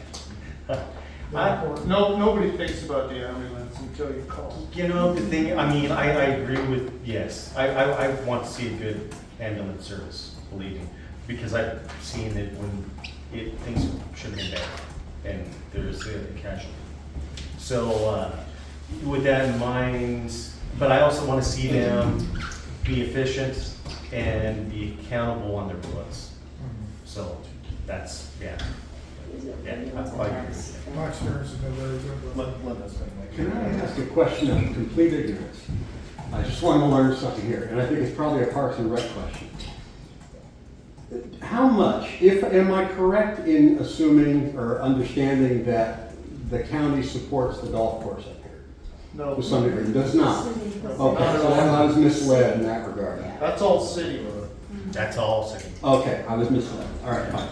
Nobody thinks about the ambulance until you call. You know, the thing, I mean, I agree with, yes, I want to see a good ambulance service, believe me, because I've seen it when things should have been better, and there's a casualty. So, with that in mind, but I also want to see them be efficient and be accountable on their books. So, that's, Is it- that's why I agree with you. My experience has been very good with it. Linda's been Can I ask a question of complete ignorance? I just want to learn something here, and I think it's probably a Parks and Rec question. How much, am I correct in assuming or understanding that the county supports the golf course up here? No, To some degree, it does not? Okay, so I was misled in that regard. that's all city road. That's all city. Okay, I was misled. All right, fine.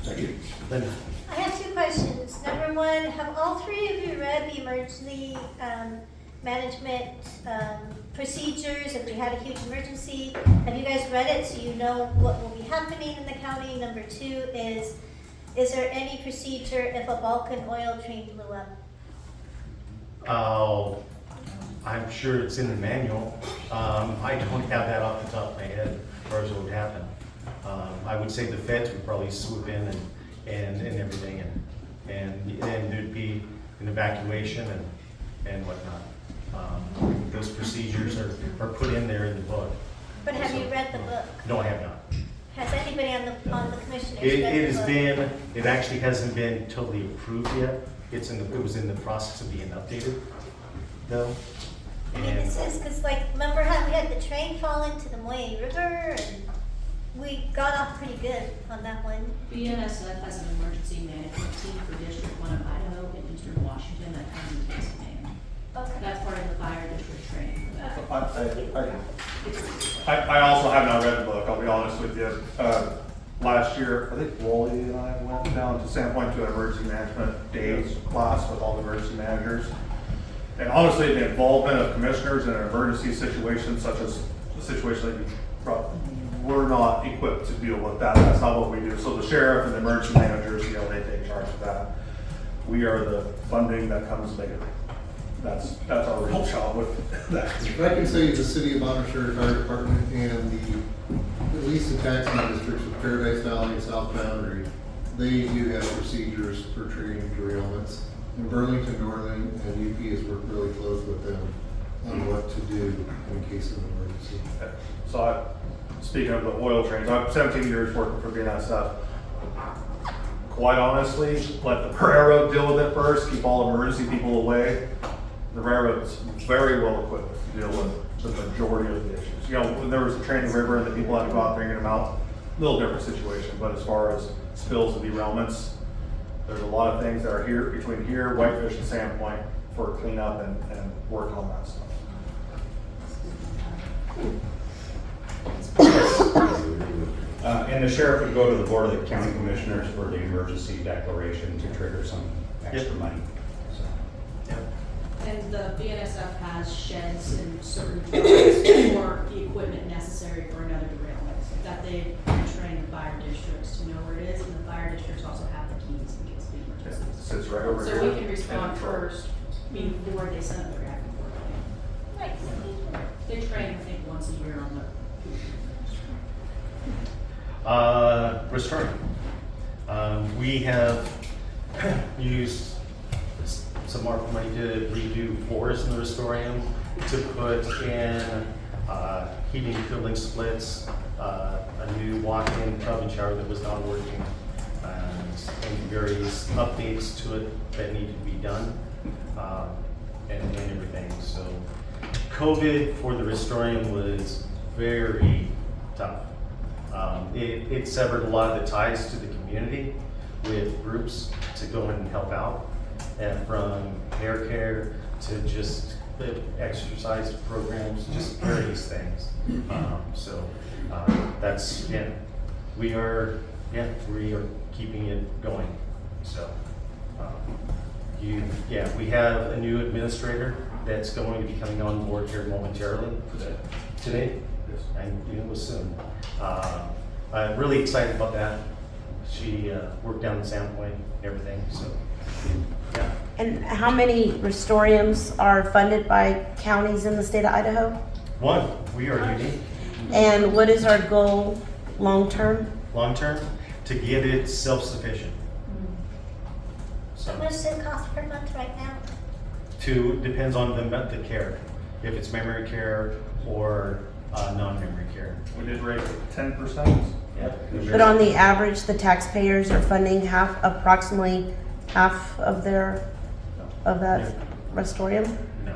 Thank you. Linda? I have two questions. Number one, have all three of you read the emergency management procedures if we had a huge emergency? Have you guys read it so you know what will be happening in the county? Number two is there any procedure if a Vulcan oil train blew up? Oh, I'm sure it's in the manual. I don't have that off the top of my head, as far as what would happen. I would say the feds would probably swoop in and everything, and there'd be an evacuation and whatnot. Those procedures are put in there in the book. But have you read the book? No, I have not. Has anybody on the commissioners It read the has book? been, it actually hasn't been totally approved yet. It was in the process of being updated, though. I mean, this is, because like, remember how we had the train fall into the Moyne River, and we got off pretty good on that one. BNSF has an emergency management team for District 1 of Idaho and Eastern Washington that comes and takes command. Okay. That's part of the fire district training for that. I also have not read the book, I'll be honest with you. Last year, I think Wally and I went down to Sandpoint to an emergency management days class with all the emergency managers. And honestly, the involvement of commissioners in an emergency situation such as the situation that you brought, we're not equipped to deal with that. That's not what we do. So the sheriff and the emergency managers, they take charge of that. We are the funding that comes later. That's our real job with that. I can say the city of Bonner Fire Department and at least the taxing districts of Paradise Valley and South Boundary, they do have procedures for treating derailments. And Burlington, Northern, and UP has worked really close with them on what to do in case of an emergency. So speaking of the oil trains, I'm 17 years working for BNSF. Quite honestly, let the railroad deal with it first, keep all emergency people away. The railroad's very well equipped to deal with the majority of the issues. When there was a train in the river and the people had to go out there and get them out, a little different situation. But as far as spills and derailments, there's a lot of things that are here, between here, Whitefish and Sandpoint for cleanup and work on that stuff. And the sheriff would go to the board of the county commissioners for the emergency declaration to trigger some extra money. So, And the BNSF has sheds and certain drawings for the equipment necessary for another derailment that they train the fire districts to know where it is, and the fire districts also have the keys in case of It emergencies. sits right over here. So we can respond first before they send up their reactive work. Nice. They train, I think, once a year on the. Restoring. We have used some more money to redo floors in the Restorium, to put in heating and cooling splits, a new walk-in tub and shower that was not working, and various updates to it that needed to be done, and everything. So COVID for the Restorium was very tough. It severed a lot of the ties to the community with groups to go in and help out, and from hair care to just the exercise programs, just various things. That's, we are keeping it going. So, we have a new administrator that's going to be coming on board here momentarily. Today? I knew it was soon. I'm really excited about that. She worked down in Sandpoint and everything, so, yeah. And how many Restoriums are funded by counties in the state of Idaho? One, we are unique. And what is our goal long-term? Long-term, to get it self-sufficient. So, How much does it cost per month right now? depends on the care, if it's memory care or non-memory care. We did raise it 10%. But on the average, the taxpayers are funding approximately half of that Restorium? No.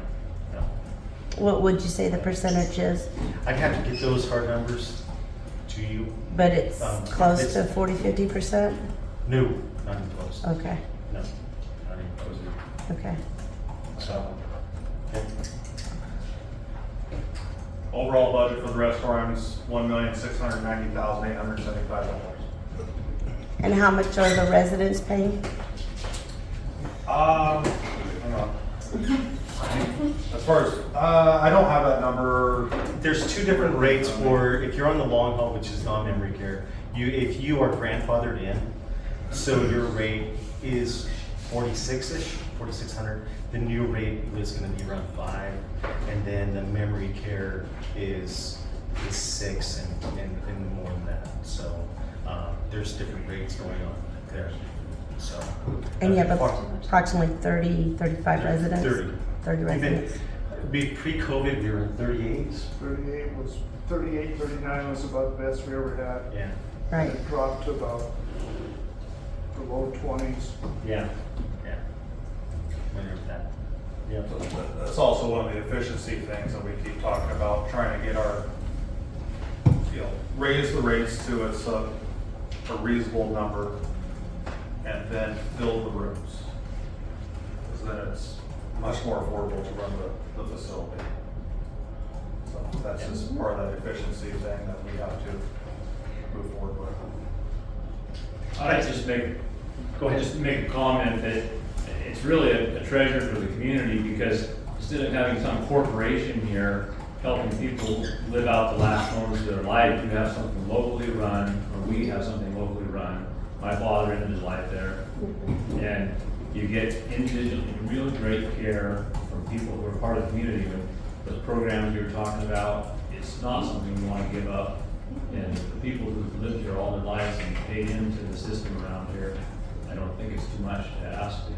What would you say the percentage is? I'd have to get those hard numbers to you. But it's close it's- to 40-50%? No, not even close. Okay, No, not even close. okay. So, okay. Overall budget for the restaurant is $1,690,875. And how much are the residents paying? Hang on. As far as, I don't have that number. There's two different rates for, if you're on the long haul, which is non-memory care, if you are grandfathered in, so your rate is 46-ish, 4,600. The new rate is gonna be around 5, and then the memory care is 6 and more than that. So, there's different rates going on there, so. And you have approximately 35 residents? 30 residents. Pre-COVID, we were in 38. 38, 39 was about the best we ever had. Yeah, Right. It dropped to about the low 20s. yeah. Whenever that, yeah. That's also one of the efficiency things that we keep talking about, trying to get our, raise the rates to a reasonable number and then fill the rooms. Because then it's much more affordable to run the facility. So that's just part of that efficiency thing that we have to move forward with. I'd just make a comment that it's really a treasure for the community, because instead of having some corporation here helping people live out the last moments of their life, you have something locally run, or we have something locally run. My father ended his life there. And you get individual, really great care from people who are part of the community. But those programs you were talking about, it's not something we want to give up. And the people who've lived here all their lives and paid into the system around here, I don't think it's too much to ask that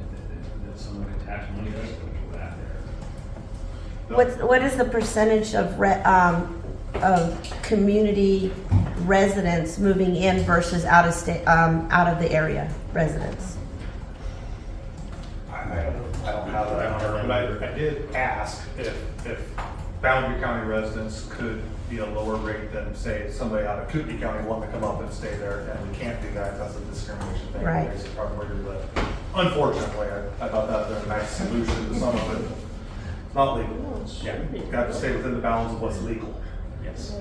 some of the tax money does go back there. What is the percentage of community residents moving in versus out of the area residents? I don't have that number, but I did ask if Boundary County residents could be a lower rate than, say, somebody out of Kootenai County wanting to come up and stay there, and we can't do that, that's a discrimination thing. Right. It's probably, but unfortunately, I thought that was a nice solution to some of it. It's not legal. Yeah. Got to stay within the bounds of what's legal. Yes.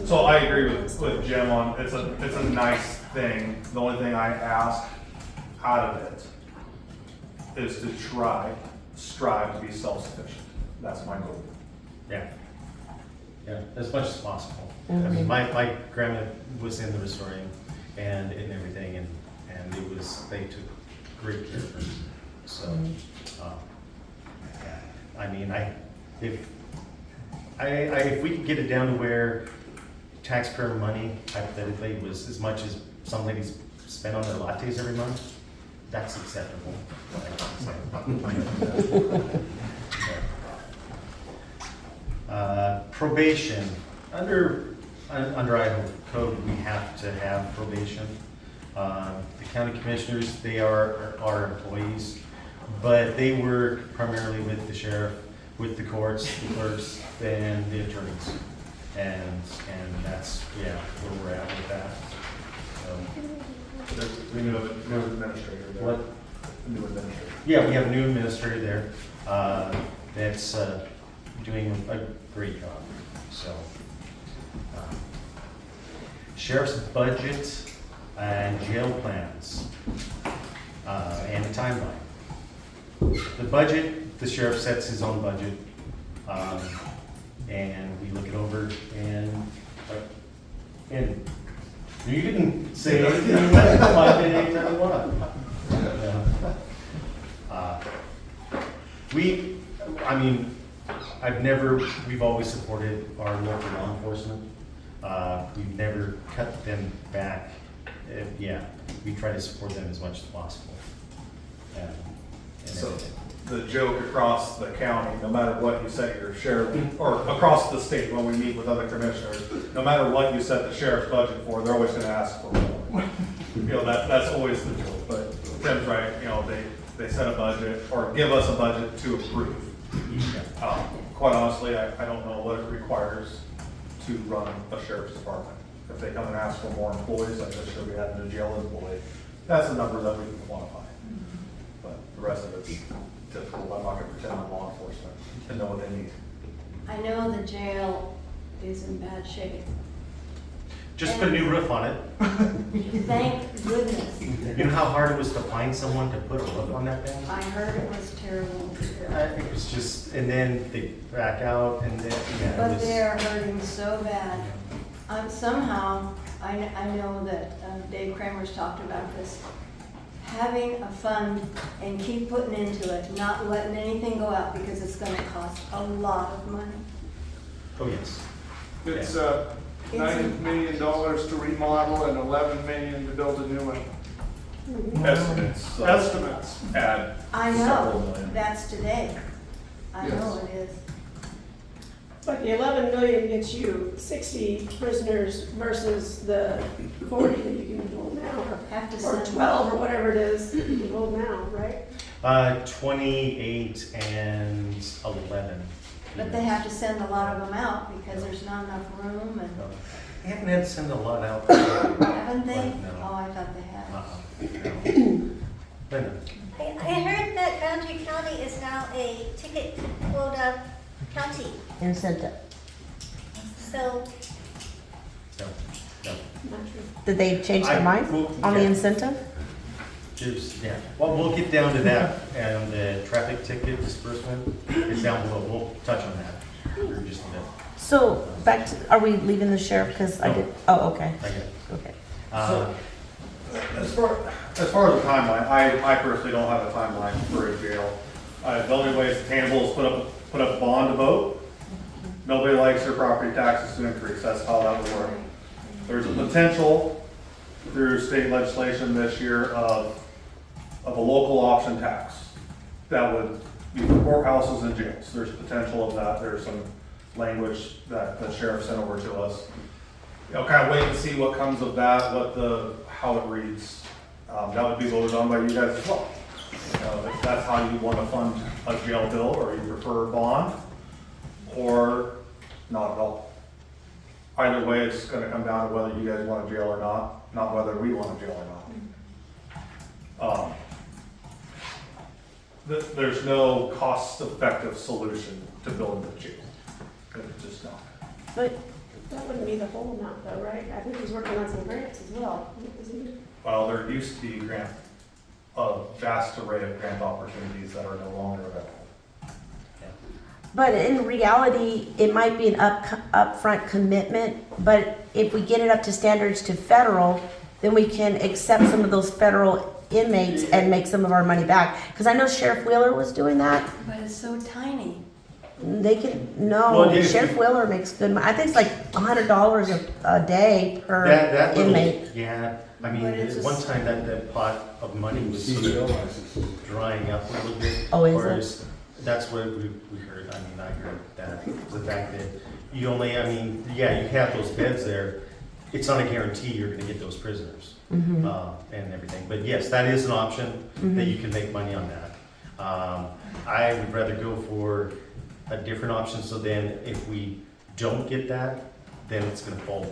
So I agree with Jim on, it's a nice thing. The only thing I ask out of it is to strive to be self-sufficient. That's my goal. Yeah. Yeah, as much as possible. I mean, my grandma was in the Restorium and everything, and they took great care of her. So, I mean, if we could get it down to where taxpayer money hypothetically was as much as some ladies spend on their lattes every month, that's acceptable. Probation, under Idaho code, we have to have probation. The county commissioners, they are our employees, but they work primarily with the sheriff, with the courts, the clerks, and the attorneys. And that's, yeah, where we're at with that. So, We knew of it, new administrator there. what? New administrator. Yeah, we have a new administrator there, that's, doing a great job, so. Sheriff's budget and jail plans, and the timeline. The budget, the sheriff sets his own budget, and we look it over and you didn't say anything, you want to come on in anytime you want. We've always supported our local law enforcement. We've never cut them back. Yeah, we try to support them as much as possible. And So everything. the joke across the county, no matter what you set your sheriff, or across the state when we meet with other commissioners, no matter what you set the sheriff's budget for, they're always gonna ask for more. You know, that's always the joke, but Tim's right, you know, they set a budget or give us a budget to approve. Quite honestly, I don't know what it requires to run a sheriff's department. If they come and ask for more employees, like this year we had a jail employee, that's a number that we can quantify. But the rest of it's difficult. I'm not gonna pretend I'm law enforcement to know what they need. I know the jail is in bad shape. Just put a new roof on it. Thank goodness. You know how hard it was to find someone to put a roof on that thing? I heard it was terrible. It was just, and then they back out and then, yeah, it But was. they're hurting so bad. Somehow, I know that Dave Kramer's talked about this. Having a fund and keep putting into it, not letting anything go out because it's gonna cost a lot of money. Oh, yes. It's $9 million to remodel and 11 million to build a new one. Estimates. Estimates. Add I several know, million. that's today. I know Yes. it is. But the 11 million gets you 60 prisoners versus the 40 that you can hold now, Have to or send 12 or whatever it is you can hold now, right? 28 and 11. But they have to send a lot of them out because there's not enough room and, They haven't had to send a lot out. haven't they? No. Oh, I thought they had. No. Linda? I heard that Boundary County is now a ticket quota county, Incentive. so No, no. Not true. Did they change their I- mind well, on the yeah. incentive? Yeah, well, we'll get down to that, and the traffic ticket disbursement is down below, we'll touch on that for just a bit. So, back to, are we leaving the sheriff, because I No. did, oh, okay, I get it. okay. Uh, As far as the timeline, I personally don't have a timeline for a jail. The only way it's attainable is put up a bond to vote. Nobody likes their property taxes to increase, that's how that would work. There's a potential through state legislation this year of a local option tax that would be for courthouses and jails. There's potential of that. There's some language that the sheriff sent over to us. You know, kind of wait and see what comes of that, how it reads. That would be voted on by you guys as well. If that's how you want to fund a jail bill, or you prefer a bond, or not at all. Either way, it's gonna come down to whether you guys want a jail or not whether we want a jail or not. There's no cost-effective solution to building the jail. It's just not. But, That wouldn't be the whole amount though, right? I think he's working on some grants as well, isn't he? Well, there used to be a vast array of grant opportunities that are no longer available. but in reality, it might be an upfront commitment, but if we get it up to standards to federal, then we can accept some of those federal inmates and make some of our money back. Because I know Sheriff Wheeler was doing that. But it's so tiny. They can, no, Well, yeah, Sheriff Wheeler makes good money. I think it's like $100 a day per That little, inmate. yeah, I mean, But it's at a one time that pot of money was sort CEO of licenses. drying up a little bit. Oh, is it? Whereas that's what we heard, I mean, I heard that, the fact that you only, I mean, yeah, you have those beds there, it's not a guarantee you're gonna get those prisoners, Mhm. and everything, but yes, that is an option, that you can make money on that. I would rather go for a different option, so then if we don't get that, then it's gonna fall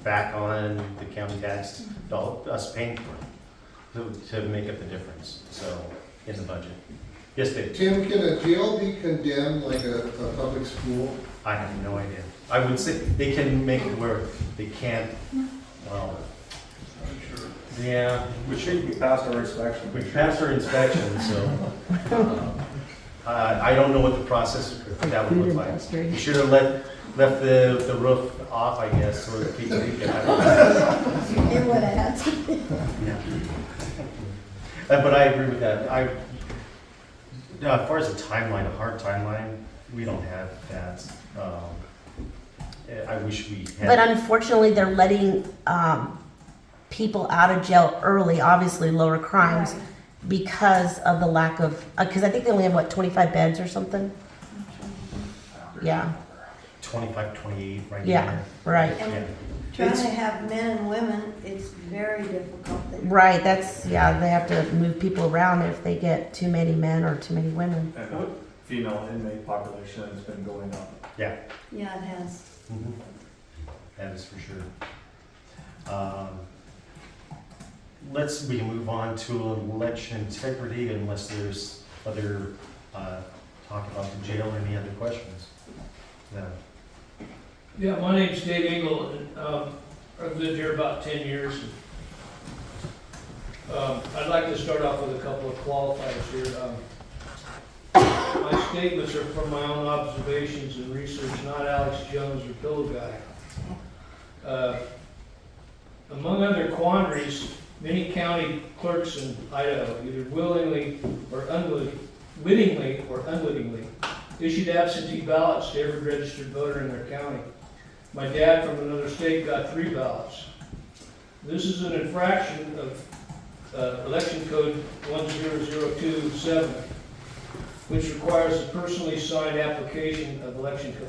back on the county tax, us paying for it, to make up the difference, so, in the budget. Yes, Dave? Tim, can a jail be condemned like a public school? I have no idea. I would say they can make it where they can't, well, yeah, We should be past our inspection. we passed our inspection, so, I don't know what the process for that would look like. We should have left the roof off, I guess, so that people could have it. It would have had to. Yeah. But I agree with that. As far as a timeline, a hard timeline, we don't have that. I wish we had. But unfortunately, they're letting people out of jail early, obviously lower crimes, Right. because of the lack of, because I think they only have, what, 25 beds or something? Yeah, 25, 28 right now. yeah, right. Yeah. And trying to have men and women, it's very difficult. Right, that's, yeah, they have to move people around if they get too many men or too many women. And the female inmate population has been going up. Yeah, Yeah, it has. that is for sure. We can move on to election integrity unless there's other, talk about the jail or any other questions. No. Yeah, my name's Dave Engel, and I've lived here about 10 years. I'd like to start off with a couple of qualifiers here. My statements are from my own observations and research, not Alex Jones or Pillow Guy. Among other quandaries, many county clerks in Idaho, either wittingly or unwittingly, issued absentee ballots to every registered voter in their county. My dad from another state got 3 ballots. This is an infraction of Election Code 10027, which requires a personally signed application of election code.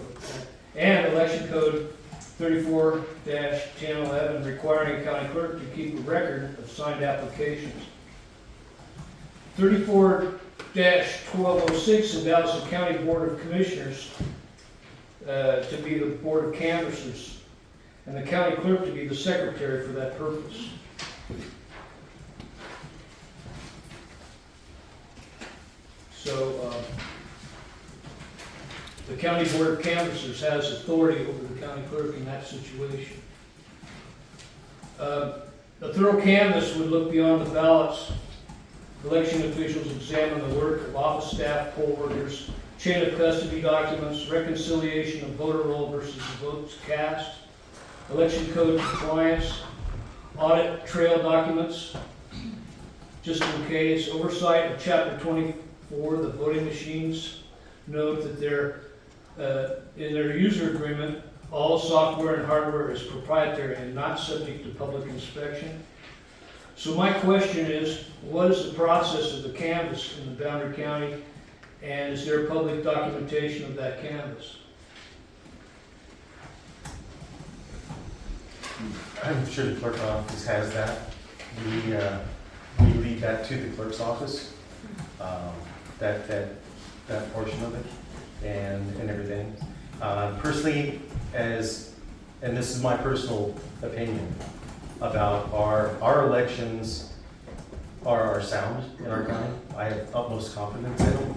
And Election Code 34-1011 requiring a county clerk to keep a record of signed applications. 34-1206 endows the County Board of Commissioners to be the Board of Canvassers, and the county clerk to be the secretary for that purpose. So, the County Board of Canvassers has authority over the county clerk in that situation. A thorough canvass would look beyond the ballots. Election officials examine the work of office staff, poll workers, chain of custody documents, reconciliation of voter roll versus the votes cast, election code compliance, audit trail documents, just in case, oversight of Chapter 24, the voting machines. Note that they're, in their user agreement, all software and hardware is proprietary and not subject to public inspection. So my question is, what is the process of the canvass in the Boundary County, and is there public documentation of that canvass? I'm sure the clerk office has that. We leave that to the clerk's office, that portion of it and everything. Personally, and this is my personal opinion about our elections are sound in our county. I have utmost confidence in them.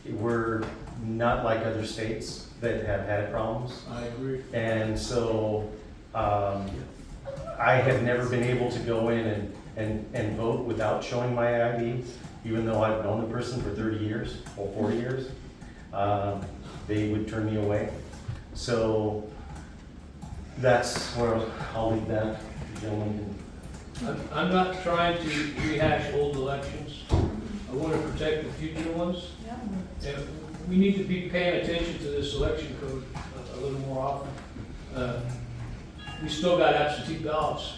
We're not like other states that have had problems. I agree. And so, I have never been able to go in and vote without showing my ID, even though I've known the person for 30 years or 40 years. They would turn me away. So that's where I'll leave that. The gentleman I'm not trying to rehash old elections. I want to protect the future ones. And we need to be paying attention to this election code a little more often. We still got absentee ballots.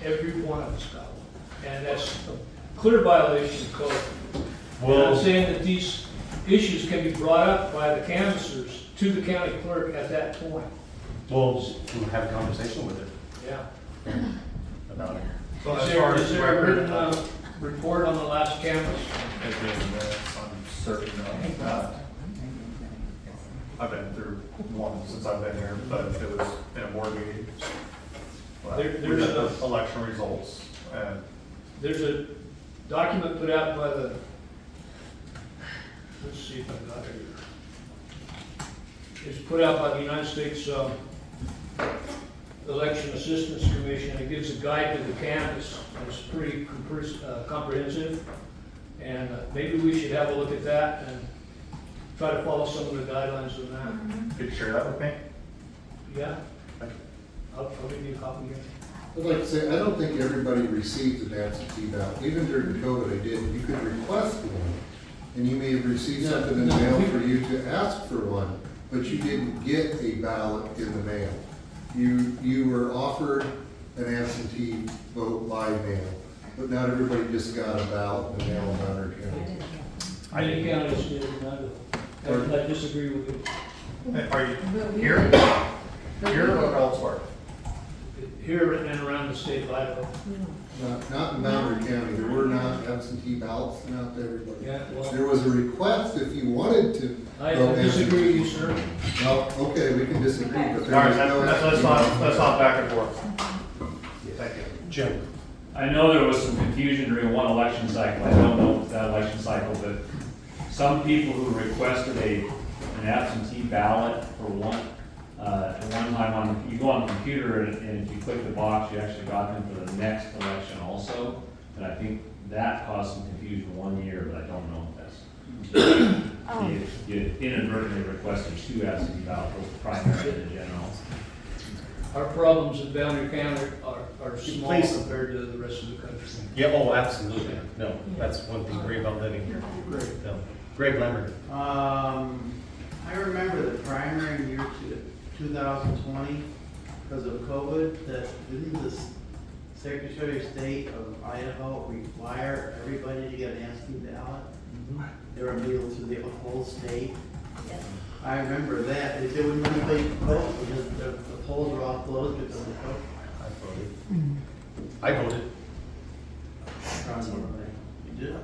Every one of us got one. And that's a clear violation of code. And I'm Well, saying that these issues can be brought up by the canvassers to the county clerk at that point. we'll have a conversation with it Yeah. about it. So Is as there, far is as there a record, written report on the last canvass? it's in the minutes, I'm certain of that. I've been through one since I've been here, but it was in a board meeting. But There- we there's got the election results, and There's a document put out by the, let's see if I got it here. It's put out by the United States Election Assistance Commission. It gives a guide to the canvass. It's pretty comprehensive. And maybe we should have a look at that and try to follow some of the guidelines on that. could you share that with me? Yeah? I'll give you a copy here. I'd like to say, I don't think everybody receives an absentee ballot. Even during COVID, I did. You could request one, and you may have received something in the mail for you to ask for one, but you didn't get a ballot in the mail. You were offered an absentee vote by mail, but not everybody just got a ballot in the mail in Bonner County. Many counties did, and I disagree with you. Are you here? Here or elsewhere? Here and around the state of Idaho. Not in Boundary County. There were not absentee ballots sent out to everybody. Yeah, well, There was a request if you wanted to. I vote disagree absentee. with you, sir. Well, okay, we can disagree, but All there right, was no. let's not back and forth. Thank you. Jim? I know there was some confusion during one election cycle, I don't know if that election cycle, but some people who requested an absentee ballot for one, at one time you go on the computer and if you click the box, you actually got them for the next election also. And I think that caused some confusion one year, but I don't know if that's. You inadvertently requested two absentee ballots, both primary and the general. Our problems in Boundary County are small Please. compared to the rest of the country. Yeah, oh, absolutely. No, that's one thing great about living here. No. Greg Leonard. I remember the primary in year 2020, because of COVID, that didn't the Secretary of State of Idaho require everybody to get an absentee ballot? They were able to the whole state. I remember that. They wouldn't let anybody vote because the polls were all closed because of the COVID. I voted. You did?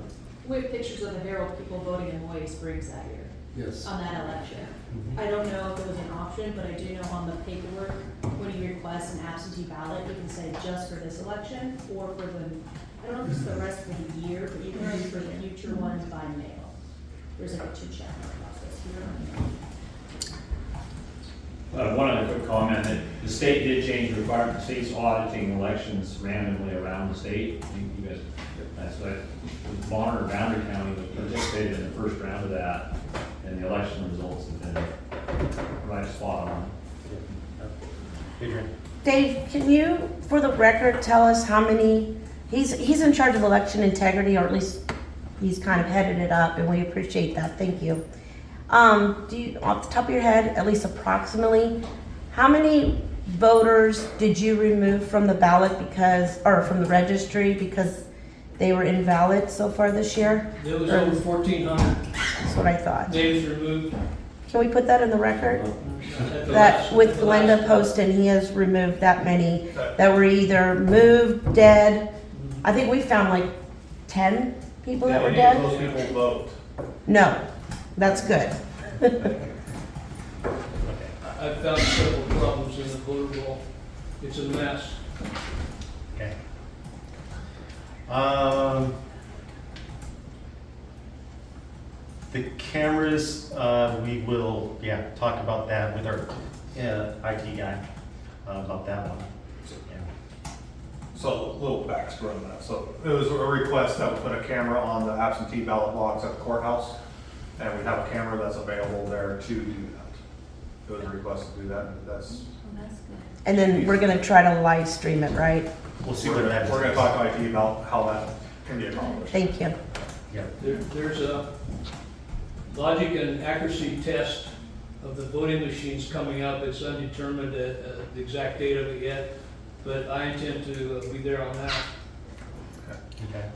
We have pictures of the Herald people voting in Moy Springs that year Yes. on that election. I don't know if it was an option, but I do know on the paperwork, when you request an absentee ballot, you can say just for this election or for the, I don't know if it's the rest of the year, but you can do for the future ones by mail. There's like a 2-check process here. One other quick comment, that the state did change the requirement, the state's auditing elections randomly around the state. I think you guys, that's what, Bonner or Boundary County participated in the first round of that, and the election results have been right spot on. Adrian? Dave, can you, for the record, tell us how many, he's in charge of election integrity, or at least he's kind of headed it up, and we appreciate that, thank you. Do you, off the top of your head, at least approximately, how many voters did you remove from the ballot because, or from the registry because they were invalid so far this year? There was over 1,400 That's what I thought. names removed. Can we put that in the record? At the That last- with at the last- Glenda Poston, he has removed that many that were either moved, dead. I think we found like 10 people that were Yeah, any of dead. those people vote. No, that's good. I've found several problems in the voter roll. It's a mess. Okay. The cameras, we will, talk about that with our IT guy, about that one. Yeah. So a little backstory on that. So it was a request that we put a camera on the absentee ballot box at the courthouse, and we have a camera that's available there to do that. It was a request to do that, and that's. And then we're gonna try to live stream it, right? We'll see We're what that is. gonna talk to IT about how that can be accomplished. Thank you. Yeah. There's a logic and accuracy test of the voting machines coming up. It's undetermined the exact date of it yet. but I intend to be there on that. Okay.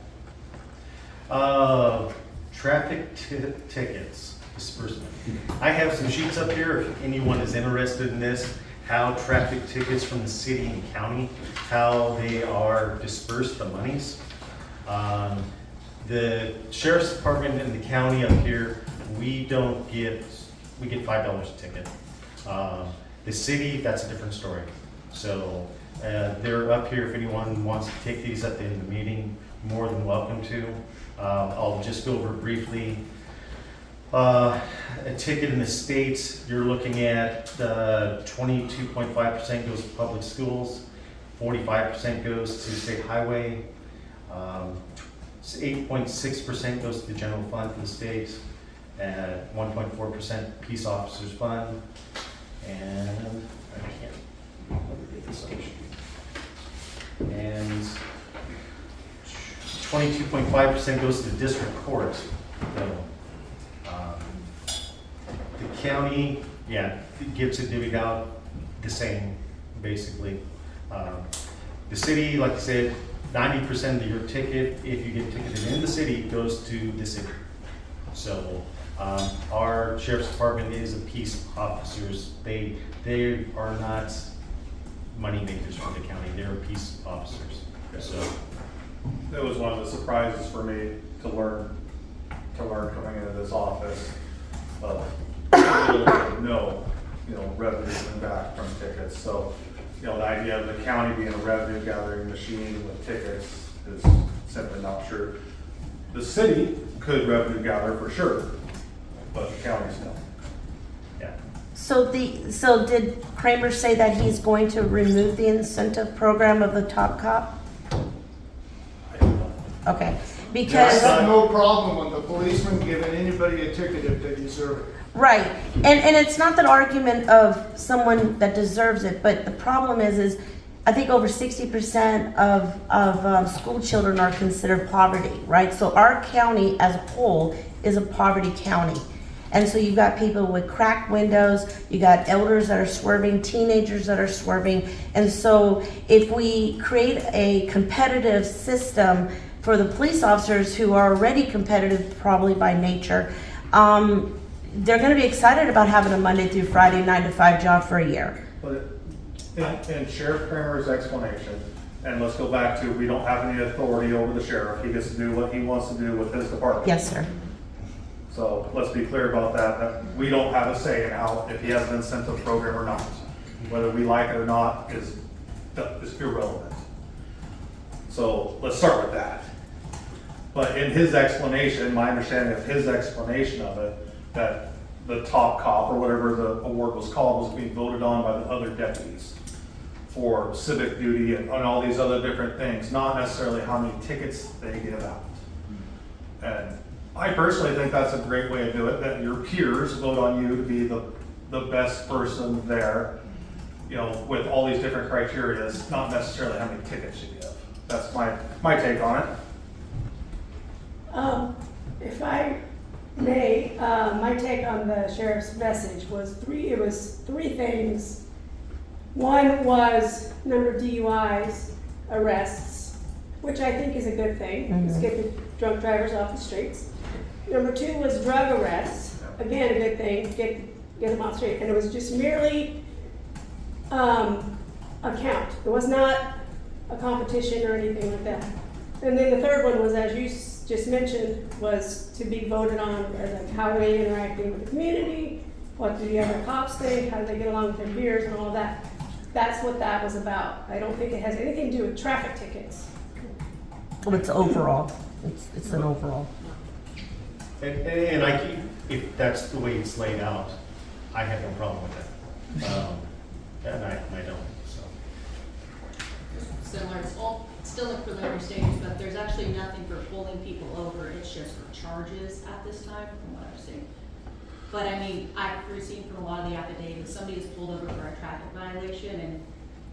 Traffic tickets disbursement. I have some sheets up here if anyone is interested in this, how traffic tickets from the city and county, how they are dispersed, the monies. The sheriff's department in the county up here, we get $5 a ticket. The city, that's a different story. So they're up here if anyone wants to take these at the end of the meeting, more than welcome to. I'll just go over briefly. A ticket in the States, you're looking at 22.5% goes to public schools, 45% goes to state highway, 8.6% goes to the general fund for the state, and 1.4% peace officers fund, and I can't get this other sheet. And 22.5% goes to the district court. So, the county, yeah, gives it divvied out the same, basically. The city, like I said, 90% of your ticket, if you get ticketed in the city, goes to the city. So our sheriff's department is a peace officers. They are not money makers for the county. They're peace officers. So It was one of the surprises for me to learn coming into this office of no, revenue coming back from tickets. So, the idea of the county being a revenue gathering machine with tickets is simply not true. The city could revenue gather for sure, but the county's not. yeah. So did Kramer say that he's going to remove the incentive program of the top cop? I don't know. Okay, I because, have no problem with the policeman giving anybody a ticket if they deserve it. right, and it's not that argument of someone that deserves it, but the problem is I think over 60% of school children are considered poverty, right? So our county as a whole is a poverty county. And so you've got people with cracked windows, you got elders that are swerving, teenagers that are swerving. And so if we create a competitive system for the police officers who are already competitive probably by nature, they're gonna be excited about having a Monday through Friday, 9 to 5 job for a year. But in Sheriff Kramer's explanation, and let's go back to, we don't have any authority over the sheriff. He gets to do what he wants to do with his department. Yes, sir. So let's be clear about that we don't have a say in how, if he has an incentive program or not. Whether we like it or not is irrelevant. So let's start with that. But in his explanation, my understanding of his explanation of it, that the top cop, or whatever the award was called, was being voted on by the other deputies for civic duty and all these other different things, not necessarily how many tickets they give out. And I personally think that's a great way to do it, that your peers vote on you to be the best person there, with all these different criteria, not necessarily how many tickets you give. That's my take on it. If I may, my take on the sheriff's message was three things. One was number of DUIs, arrests, which I think is a good thing. Let's get the drunk drivers off the streets. Number 2 was drug arrests, again, a good thing, get them off the street. And it was just merely a count. It was not a competition or anything like that. And then the third one was, as you just mentioned, was to be voted on, like how are they interacting with the community, what do the other cops think, how do they get along with their peers and all of that. That's what that was about. I don't think it has anything to do with traffic tickets. Well, it's overall. It's an overall. And if that's the way it's laid out, I have no problem with that. And I don't, so. Similar, it's all still in preliminary stages, but there's actually nothing for pulling people over, it's just for charges at this time, from what I've seen. But I mean, I've received from a lot of the affidavits, somebody was pulled over for a traffic violation, and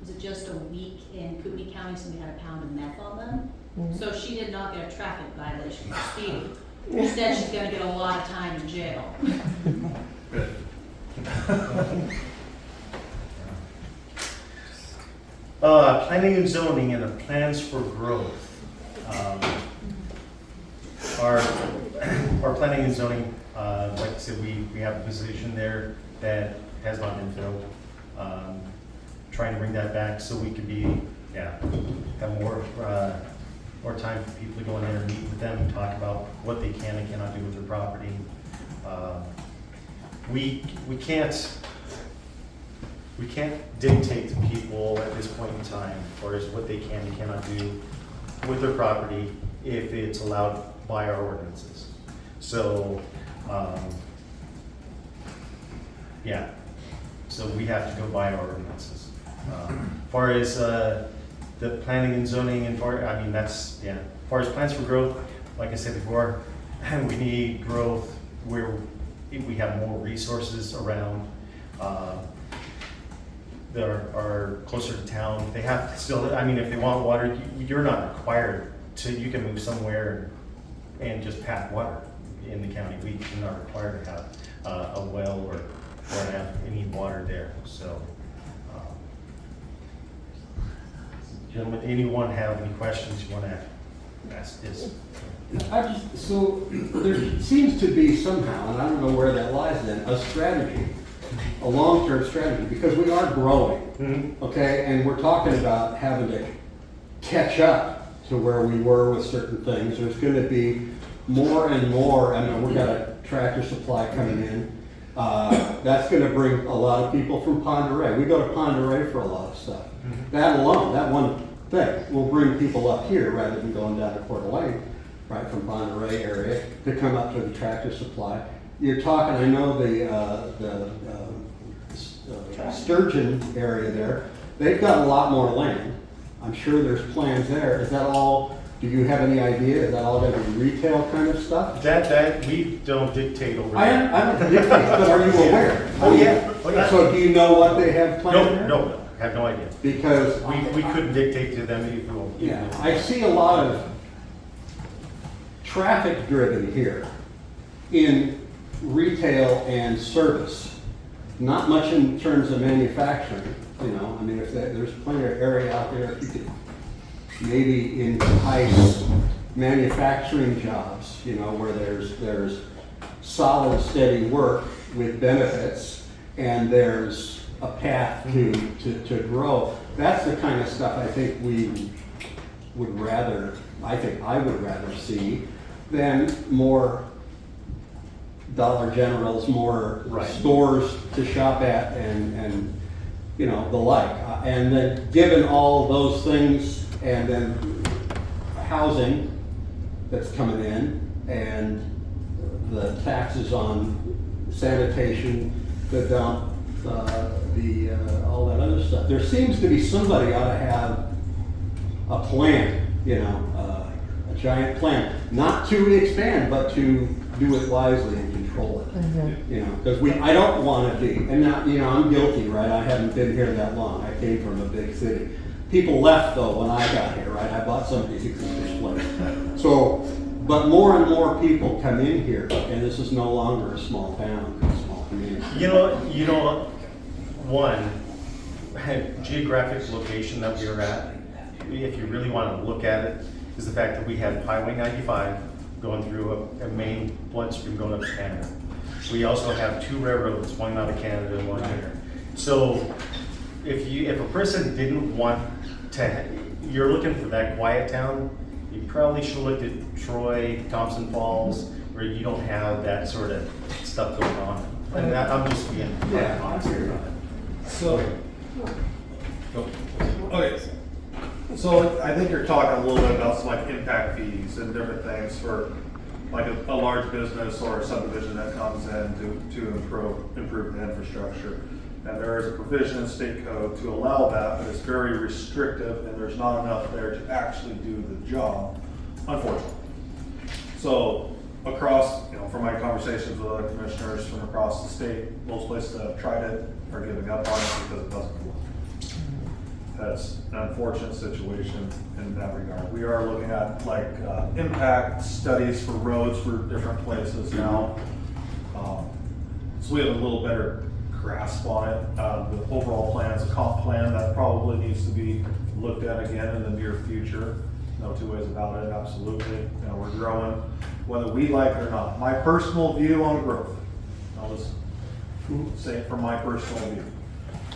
was it just a week in Kootenai County, somebody had a pound of meth on them? So she did not get a traffic violation for speeding. Instead, she's gonna get a lot of time in jail. Good. Planning and zoning and the plans for growth. Our planning and zoning, like I said, we have a position there that has not been filled. Trying to bring that back so we could be, have more time for people to go in there and meet with them and talk about what they can and cannot do with their property. We can't dictate to people at this point in time as far as what they can and cannot do with their property if it's allowed by our ordinances. So, so we have to go by our ordinances. As far as the planning and zoning and as far as plans for growth, like I said before, we need growth where we have more resources around. That are closer to town. They have to still, if they want water, you're not required to, you can move somewhere and just pack water in the county. We are not required to have a well or have any water there. So, gentlemen, anyone have any questions you want to ask this? So there seems to be somehow, and I don't know where that lies in, a strategy, a long-term strategy, because we are growing, okay? And we're talking about having to catch up to where we were with certain things. There's going to be more and more. We've got a tractor supply coming in. That's going to bring a lot of people from Ponderay. We go to Ponderay for a lot of stuff. That alone, that one thing, will bring people up here rather than going down to Coeur d'Alene, right, from Ponderay area to come up to the tractor supply. You're talking, I know the Sturgeon area there, they've got a lot more land. I'm sure there's plans there. Is that all, do you have any idea? Is that all going to be retail kind of stuff? That we don't dictate over I there. don't dictate, but are you aware? Oh, yeah. So do you know what they have planned there? No, I have no idea. Because We couldn't dictate to them if we. yeah, I see a lot of traffic driven here in retail and service. Not much in terms of manufacturing, if there's plenty of area out there, if you could maybe entice manufacturing jobs, where there's solid, steady work with benefits and there's a path to grow. That's the kind of stuff I think I would rather see than more Dollar Generals, more stores to shop at and the like. And then given all those things and then housing that's coming in and the taxes on sanitation, the dump, all that other stuff. There seems to be somebody ought to have a plan, a giant plan, not to expand, but to do it wisely and control it. Because I don't want to be, and now, I'm guilty, right? I haven't been here that long. I came from a big city. People left though when I got here, right? I bought somebody's existing place. So, but more and more people come in here, and this is no longer a small town, it's a small community. One, geographic location that we are at, if you really want to look at it, is the fact that we have Highway 95 going through a main bloodstream going up to Canada. We also have two railroads, one out of Canada and one here. So if a person didn't want to, you're looking for that quiet town, you probably should look at Troy, Thompson Falls, where you don't have that sort of stuff going on. And that, I'm just being honest here about it. So, okay. So I think you're talking a little bit about some like impact fees and different things for like a large business or a subdivision that comes in to improve the infrastructure. And there is a provision in state code to allow that, but it's very restrictive and there's not enough there to actually do the job, unfortunately. So across, from my conversations with other commissioners from across the state, most places that have tried it are giving up on it because it doesn't work. That's an unfortunate situation in that regard. We are looking at impact studies for roads for different places now. So we have a little better grasp on it. The overall plan is a comp plan that probably needs to be looked at again in the near future. No two ways about it, absolutely. You know, we're growing, whether we like it or not. My personal view on growth, I'll just say it from my personal view.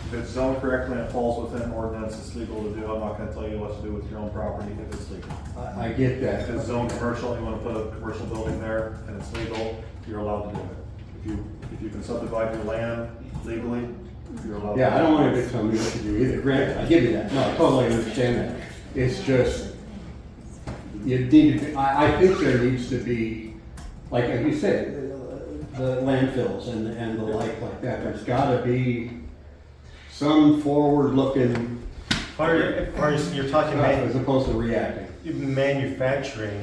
If it's zoned correctly and it falls within ordinance, it's legal to do. I'm not gonna tell you what to do with your own property if it's legal. I get that. If it's zoned commercial, you wanna put a commercial building there and it's legal, you're allowed to do it. If you can subdivide your land legally, you're allowed to do it. Yeah, I don't want to tell me what to do either. Granted, I give you that. No, I totally understand that. It's just, you need to, I think there needs to be, like you said, the landfills and the like that. There's gotta be some forward-looking, As far as you're talking as opposed to reacting. manufacturing,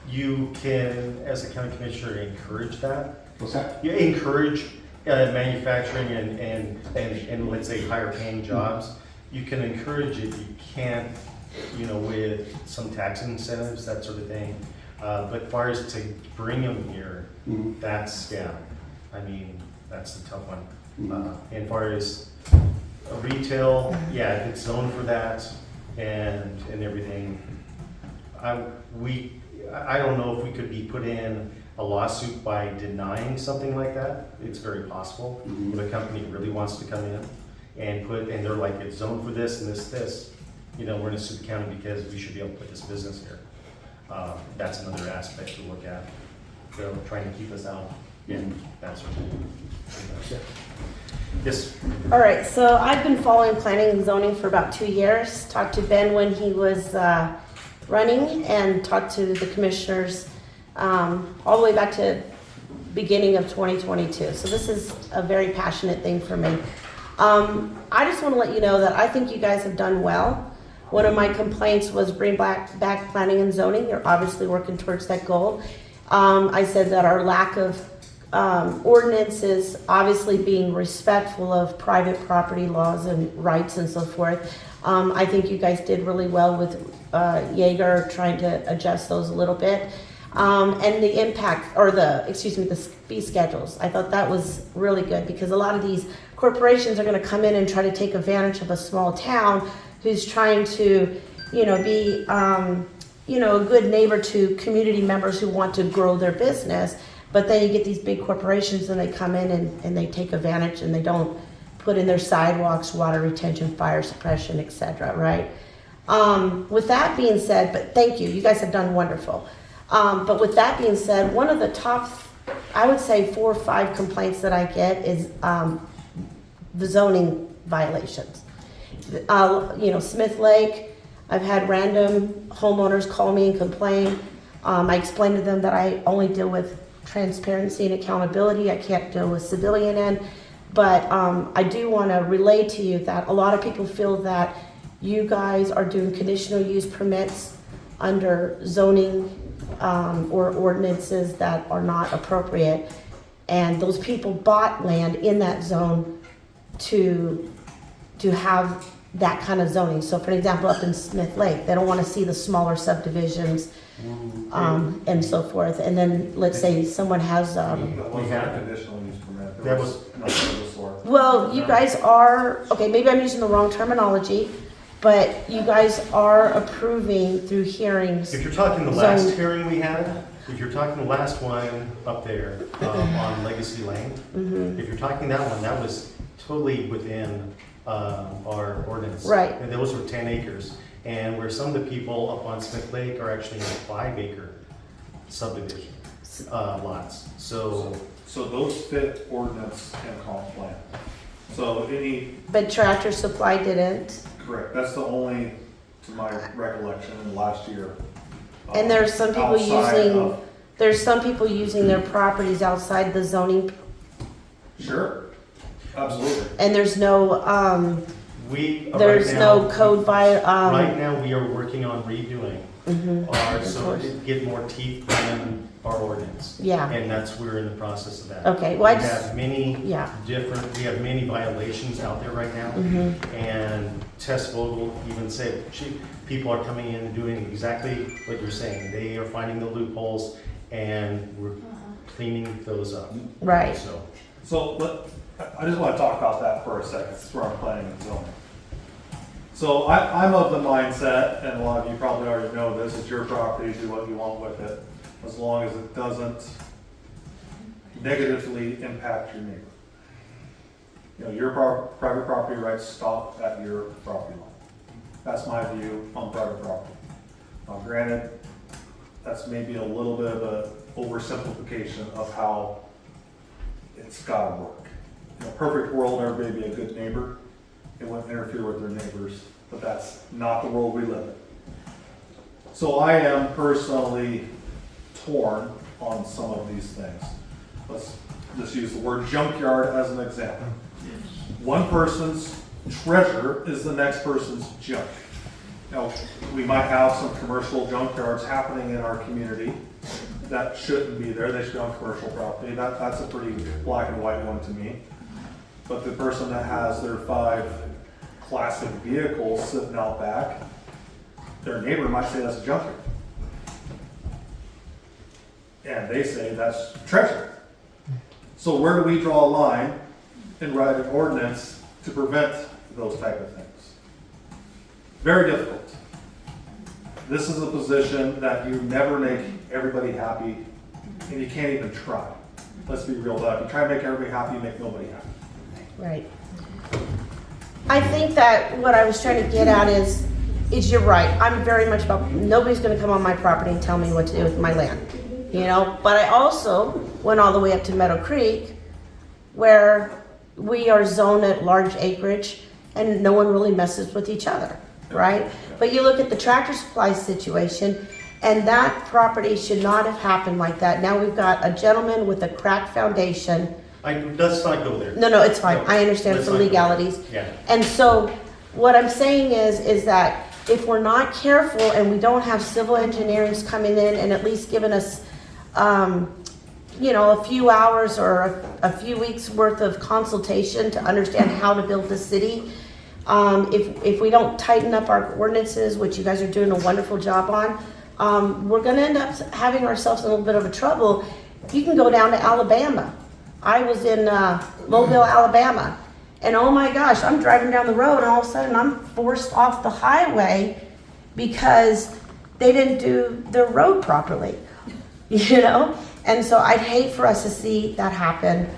you can, as a county commissioner, encourage that. What's that? You encourage manufacturing and let's say higher paying jobs. You can encourage it, you can't, with some tax incentives, that sort of thing. But as far as to bring them here, Mhm. that's, I mean, that's the tough one. And as far as retail, yeah, if it's zoned for that and everything, I don't know if we could be put in a lawsuit by denying something like that. It's very possible. If a company really wants to come in and they're like, it's zoned for this and this, we're gonna sue the county because we should be able to put this business here. That's another aspect to look at. They're trying to keep us out in that sort of thing. Yes. All right, so I've been following planning and zoning for about 2 years. Talked to Ben when he was running and talked to the commissioners all the way back to beginning of 2022. So this is a very passionate thing for me. I just want to let you know that I think you guys have done well. One of my complaints was bring back planning and zoning. You're obviously working towards that goal. I said that our lack of ordinances, obviously being respectful of private property laws and rights and so forth. I think you guys did really well with Jaeger trying to adjust those a little bit. And the impact, or the fee schedules. I thought that was really good because a lot of these corporations are going to come in and try to take advantage of a small town who's trying to, be, a good neighbor to community members who want to grow their business. But then you get these big corporations and they come in and they take advantage and they don't put in their sidewalks, water retention, fire suppression, etc. Right? With that being said, but thank you. You guys have done wonderful. But with that being said, one of the top, I would say 4 or 5 complaints that I get is the zoning violations. Smith Lake, I've had random homeowners call me and complain. I explained to them that I only deal with transparency and accountability. I can't deal with civilian end. But I do want to relay to you that a lot of people feel that you guys are doing conditional use permits under zoning or ordinances that are not appropriate. And those people bought land in that zone to have that kind of zoning. So for example, up in Smith Lake, they don't want to see the smaller subdivisions and so forth. And then let's say someone has That wasn't a conditional use permit. That was- nothing of the sort. well, you guys are, okay, maybe I'm using the wrong terminology, but you guys are approving through hearings. If you're talking the last Zone. hearing we had, if you're talking the last one up there on Legacy Lane, if you're talking that one, that was totally within our ordinance. Right. And those were 10 acres. And where some of the people up on Smith Lake are actually in 5-acre subdivision lots. So So those fit ordinance and comp plan. So But Tractor Supply didn't. correct, that's the only, to my recollection, last year. And there's some people outside using, of- there's some people using their properties outside the zoning, Sure, absolutely. and there's no, there's right no now- code Right now, we are working on redoing mhm, our, of so course. it get more teeth in our ordinance. Yeah, And we're in the process of that. okay, well, I We just, have many yeah, we have many violations out there right now. mhm, And Tess Vogel even said, people are coming in and doing exactly what you're saying. They are finding the loopholes and we're cleaning those up. right. So, So I just want to talk about that for a second. This is where I'm planning and zoning. So I'm of the mindset, and a lot of you probably already know this, it's your property, do what you want with it, as long as it doesn't negatively impact your neighbor. You know, your private property rights stop at your property line. That's my view on private property. Now granted, that's maybe a little bit of a oversimplification of how it's gotta work. In a perfect world, everybody be a good neighbor. It wouldn't interfere with their neighbors, but that's not the world we live in. So I am personally torn on some of these things. Let's just use the word junkyard as an example. One person's treasure is the next person's junk. Now, we might have some commercial junkyards happening in our community that shouldn't be there. They should be on commercial property. That's a pretty black and white one to me. But the person that has their 5 classic vehicles sitting out back, their neighbor might say that's a junkyard. And they say that's treasure. So where do we draw a line and write an ordinance to prevent those type of things? Very difficult. This is a position that you never make everybody happy, and you can't even try. Let's be real about it. If you try to make everybody happy, you make nobody happy. Right. I think that what I was trying to get at is you're right. I'm very much about, nobody's gonna come on my property and tell me what to do with my land, you know? But I also went all the way up to Meadow Creek, where we are zoned at large acreage and no one really messes with each other, right? But you look at the Tractor Supply situation, and that property should not have happened like that. Now we've got a gentleman with a cracked foundation. Let's not go there. No, it's fine. No, I understand let's for not go there. legalities. Yeah. And so what I'm saying is that if we're not careful and we don't have civil engineers coming in and at least giving us, you know, a few hours or a few weeks worth of consultation to understand how to build the city, if we don't tighten up our ordinances, which you guys are doing a wonderful job on, we're gonna end up having ourselves in a little bit of a trouble. You can go down to Alabama. I was in Mobile, Alabama, and oh my gosh, I'm driving down the road and all of a sudden I'm forced off the highway because they didn't do their road properly, you know? And so I'd hate for us to see that happen.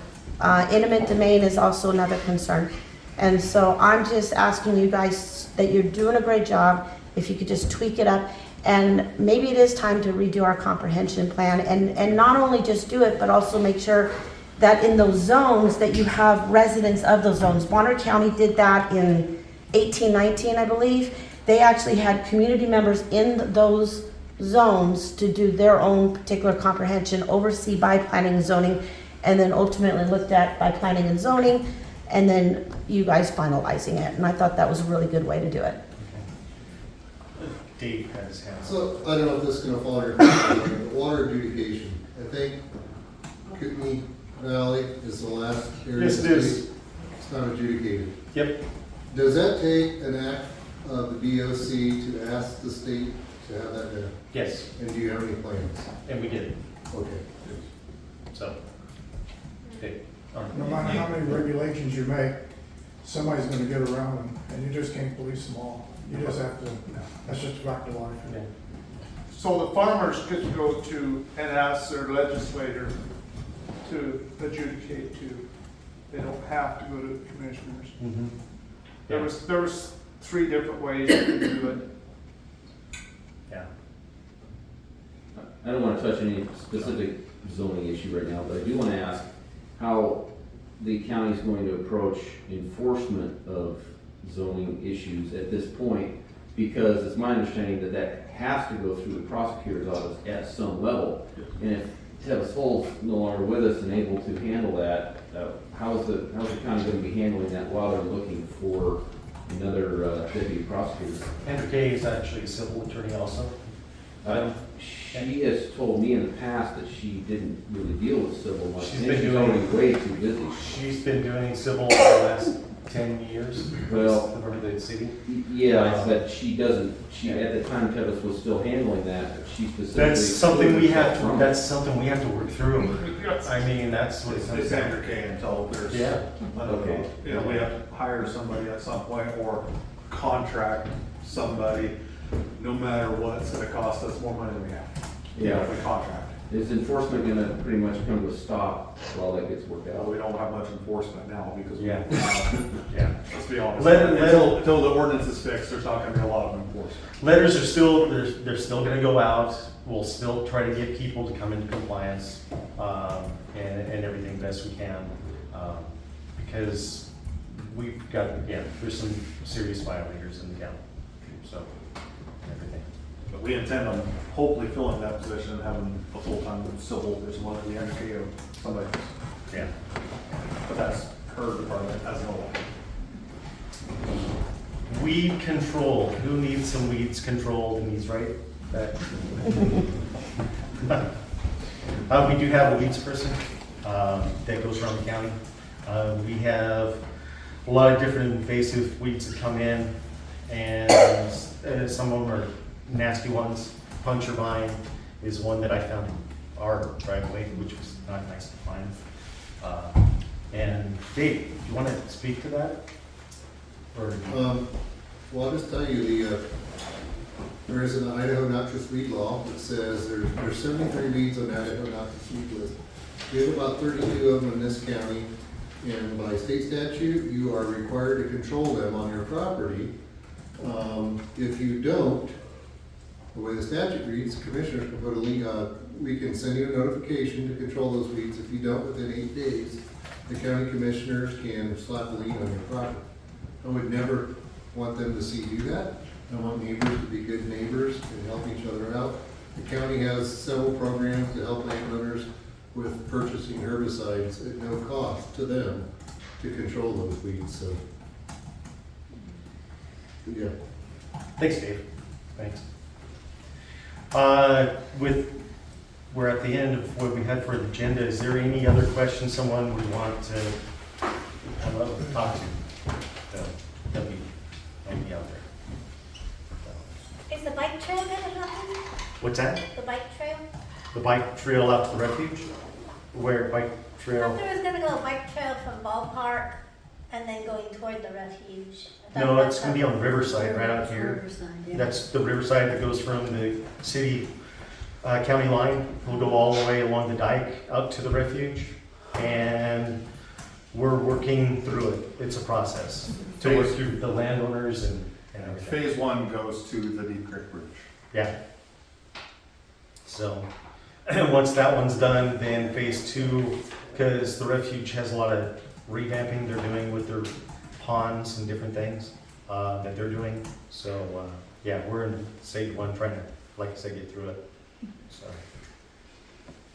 Intimate domain is also another concern. And so I'm just asking you guys that you're doing a great job, if you could just tweak it up. And maybe it is time to redo our comprehension plan and not only just do it, but also make sure that in those zones that you have residents of those zones. Bonner County did that in 1819, I believe. They actually had community members in those zones to do their own particular comprehension, oversee by planning and zoning, and then ultimately looked at by planning and zoning, and then you guys finalizing it. And I thought that was a really good way to do it. Dave had his hand up. So, I don't know if this is gonna fall under, but water adjudication, I think Kootenai Valley is the last area. Yes, it is. It's not adjudicated. Yep. Does that take an act of the DOC to ask the state to have that done? Yes, And do you have any plans? and we did. Okay. So. Okay. No matter how many regulations you make, somebody's gonna get around them, and you just can't police them all. You just have to, that's just a fact of life. Yeah. So the farmers get to go to and ask their legislator to adjudicate too. They don't have to go to the commissioners. Mm-hmm. There was 3 different ways you could do it. Yeah. I don't want to touch any specific zoning issue right now, but I do want to ask how the county is going to approach enforcement of zoning issues at this point, because it's my understanding that that has to go through the prosecutor's office at some level. And if Tevis Hull's no longer with us and able to handle that, how's the county going to be handling that while they're looking for another deputy prosecutor? Andrew Kay is actually a civil attorney also. She has told me in the past that she didn't really deal with civil much. She's I been think doing- already way too busy. She's been doing civil for the last 10 years? Well- Over the city? Yeah, I said she doesn't, at the time Tevis was still handling that, but she specifically. That's something we have to, from it. that's something we have to work through. I mean, that's what it comes It's down Andrew K until there's. Yeah. Okay. You know, we have to hire somebody at some point or contract somebody, no matter what, it's gonna cost us more money than we have. Yeah. If we contract. Is enforcement gonna pretty much come to a stop while that gets worked Well, out? we don't have much enforcement now because. Yeah. Yeah. Let's be honest. Let- Until the ordinance is fixed, there's not gonna be a lot of enforcement. Letters are still, they're still gonna go out. We'll still try to get people to come into compliance, and everything best we can. Because we've got, yeah, there's some serious violators in the town, so, everything. But we intend on hopefully filling that position and having a full-time civil person, whether the MK or somebody else. Yeah. But that's her department as no one. Weed control, who needs some weeds controlled in these, right? That- we do have a weeds person, that goes around the county. We have a lot of different invasive weeds that come in, and some of them are nasty ones. Puncher vine is one that I found in our driveway, which was not nice to find. And Dave, do you want to speak to that? Or? Well, I'll just tell you, there is an Idaho noxious weed law that says there's 73 weeds on the Idaho noxious weed list. We have about 32 of them in this county, and by state statute, you are required to control them on your property. If you don't, the way the statute reads, commissioners can put a lien, we can send you a notification to control those weeds. If you don't, within 8 days, the county commissioners can slap a lien on your property. I would never want them to see you do that. I want neighbors to be good neighbors and help each other out. The county has several programs to help landowners with purchasing herbicides at no cost to them to control those weeds, so. Yeah. Thanks, Dave. Thanks. We're at the end of what we had for the agenda. Is there any other questions someone would want to talk to? That might be out there. Is the bike trail gonna happen? What's that? The bike trail? The bike trail out to the refuge? Where bike I trail? thought there was gonna go a bike trail from ballpark and then going toward the refuge. I thought No, that's it's gonna be on the riverside right out here. Riverside, yeah. That's the riverside that goes from the city, county line. We'll go all the way along the dike out to the refuge. And we're working through it. It's a process to work through the landowners and everything. Phase 1 goes to the Deep Creek Bridge. Yeah. So, once that one's done, then phase 2, because the refuge has a lot of revamping they're doing with their ponds and different things that they're doing. So, yeah, we're in stage 1 trying to, like I said, get through it. So,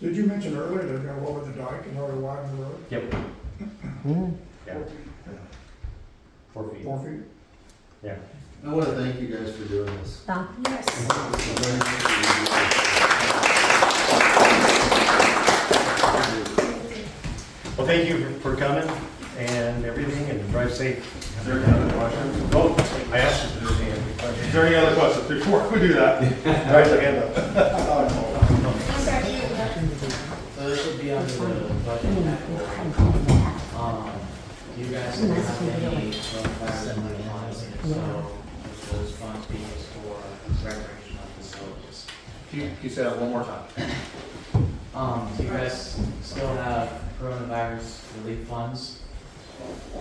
Did you mention earlier they're gonna lower the dike in order to widen the road? yep. Yeah, 4 feet. 4 feet? Yeah. I want to thank you guys for doing this. Well, thank you for coming and everything, and drive safe. Is there any other questions? Oh, I asked you if there was any other questions. Is there any other questions before we do that? Raise your hand up. So this would be under the budget category. Do you guys have any fire money lines? If so, would those funds be used for recreational facilities? Can you say that one more time? Do you guys still have coronavirus relief funds?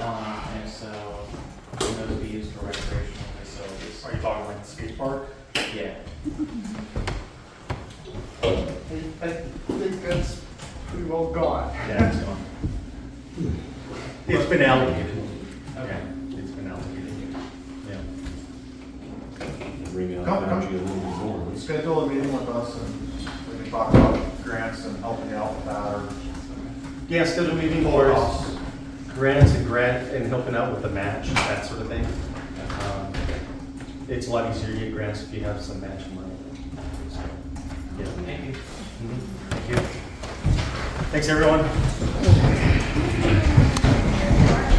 And so, can those be used for recreational facilities? Are you talking like the skate park? Yeah. I think that's pretty well gone. Yeah, it's gone. It's been allocated. Okay. It's been allocated. Yeah. Bring out Come. energy a little bit more. Schedule a meeting with us and we can talk about grants and helping you out with that or. Yeah, schedule a meeting Full for house. grants and helping out with the match, that sort of thing. It's a lot easier to get grants if you have some matching money. So, yeah. Thank you. Thank you. Thanks, everyone.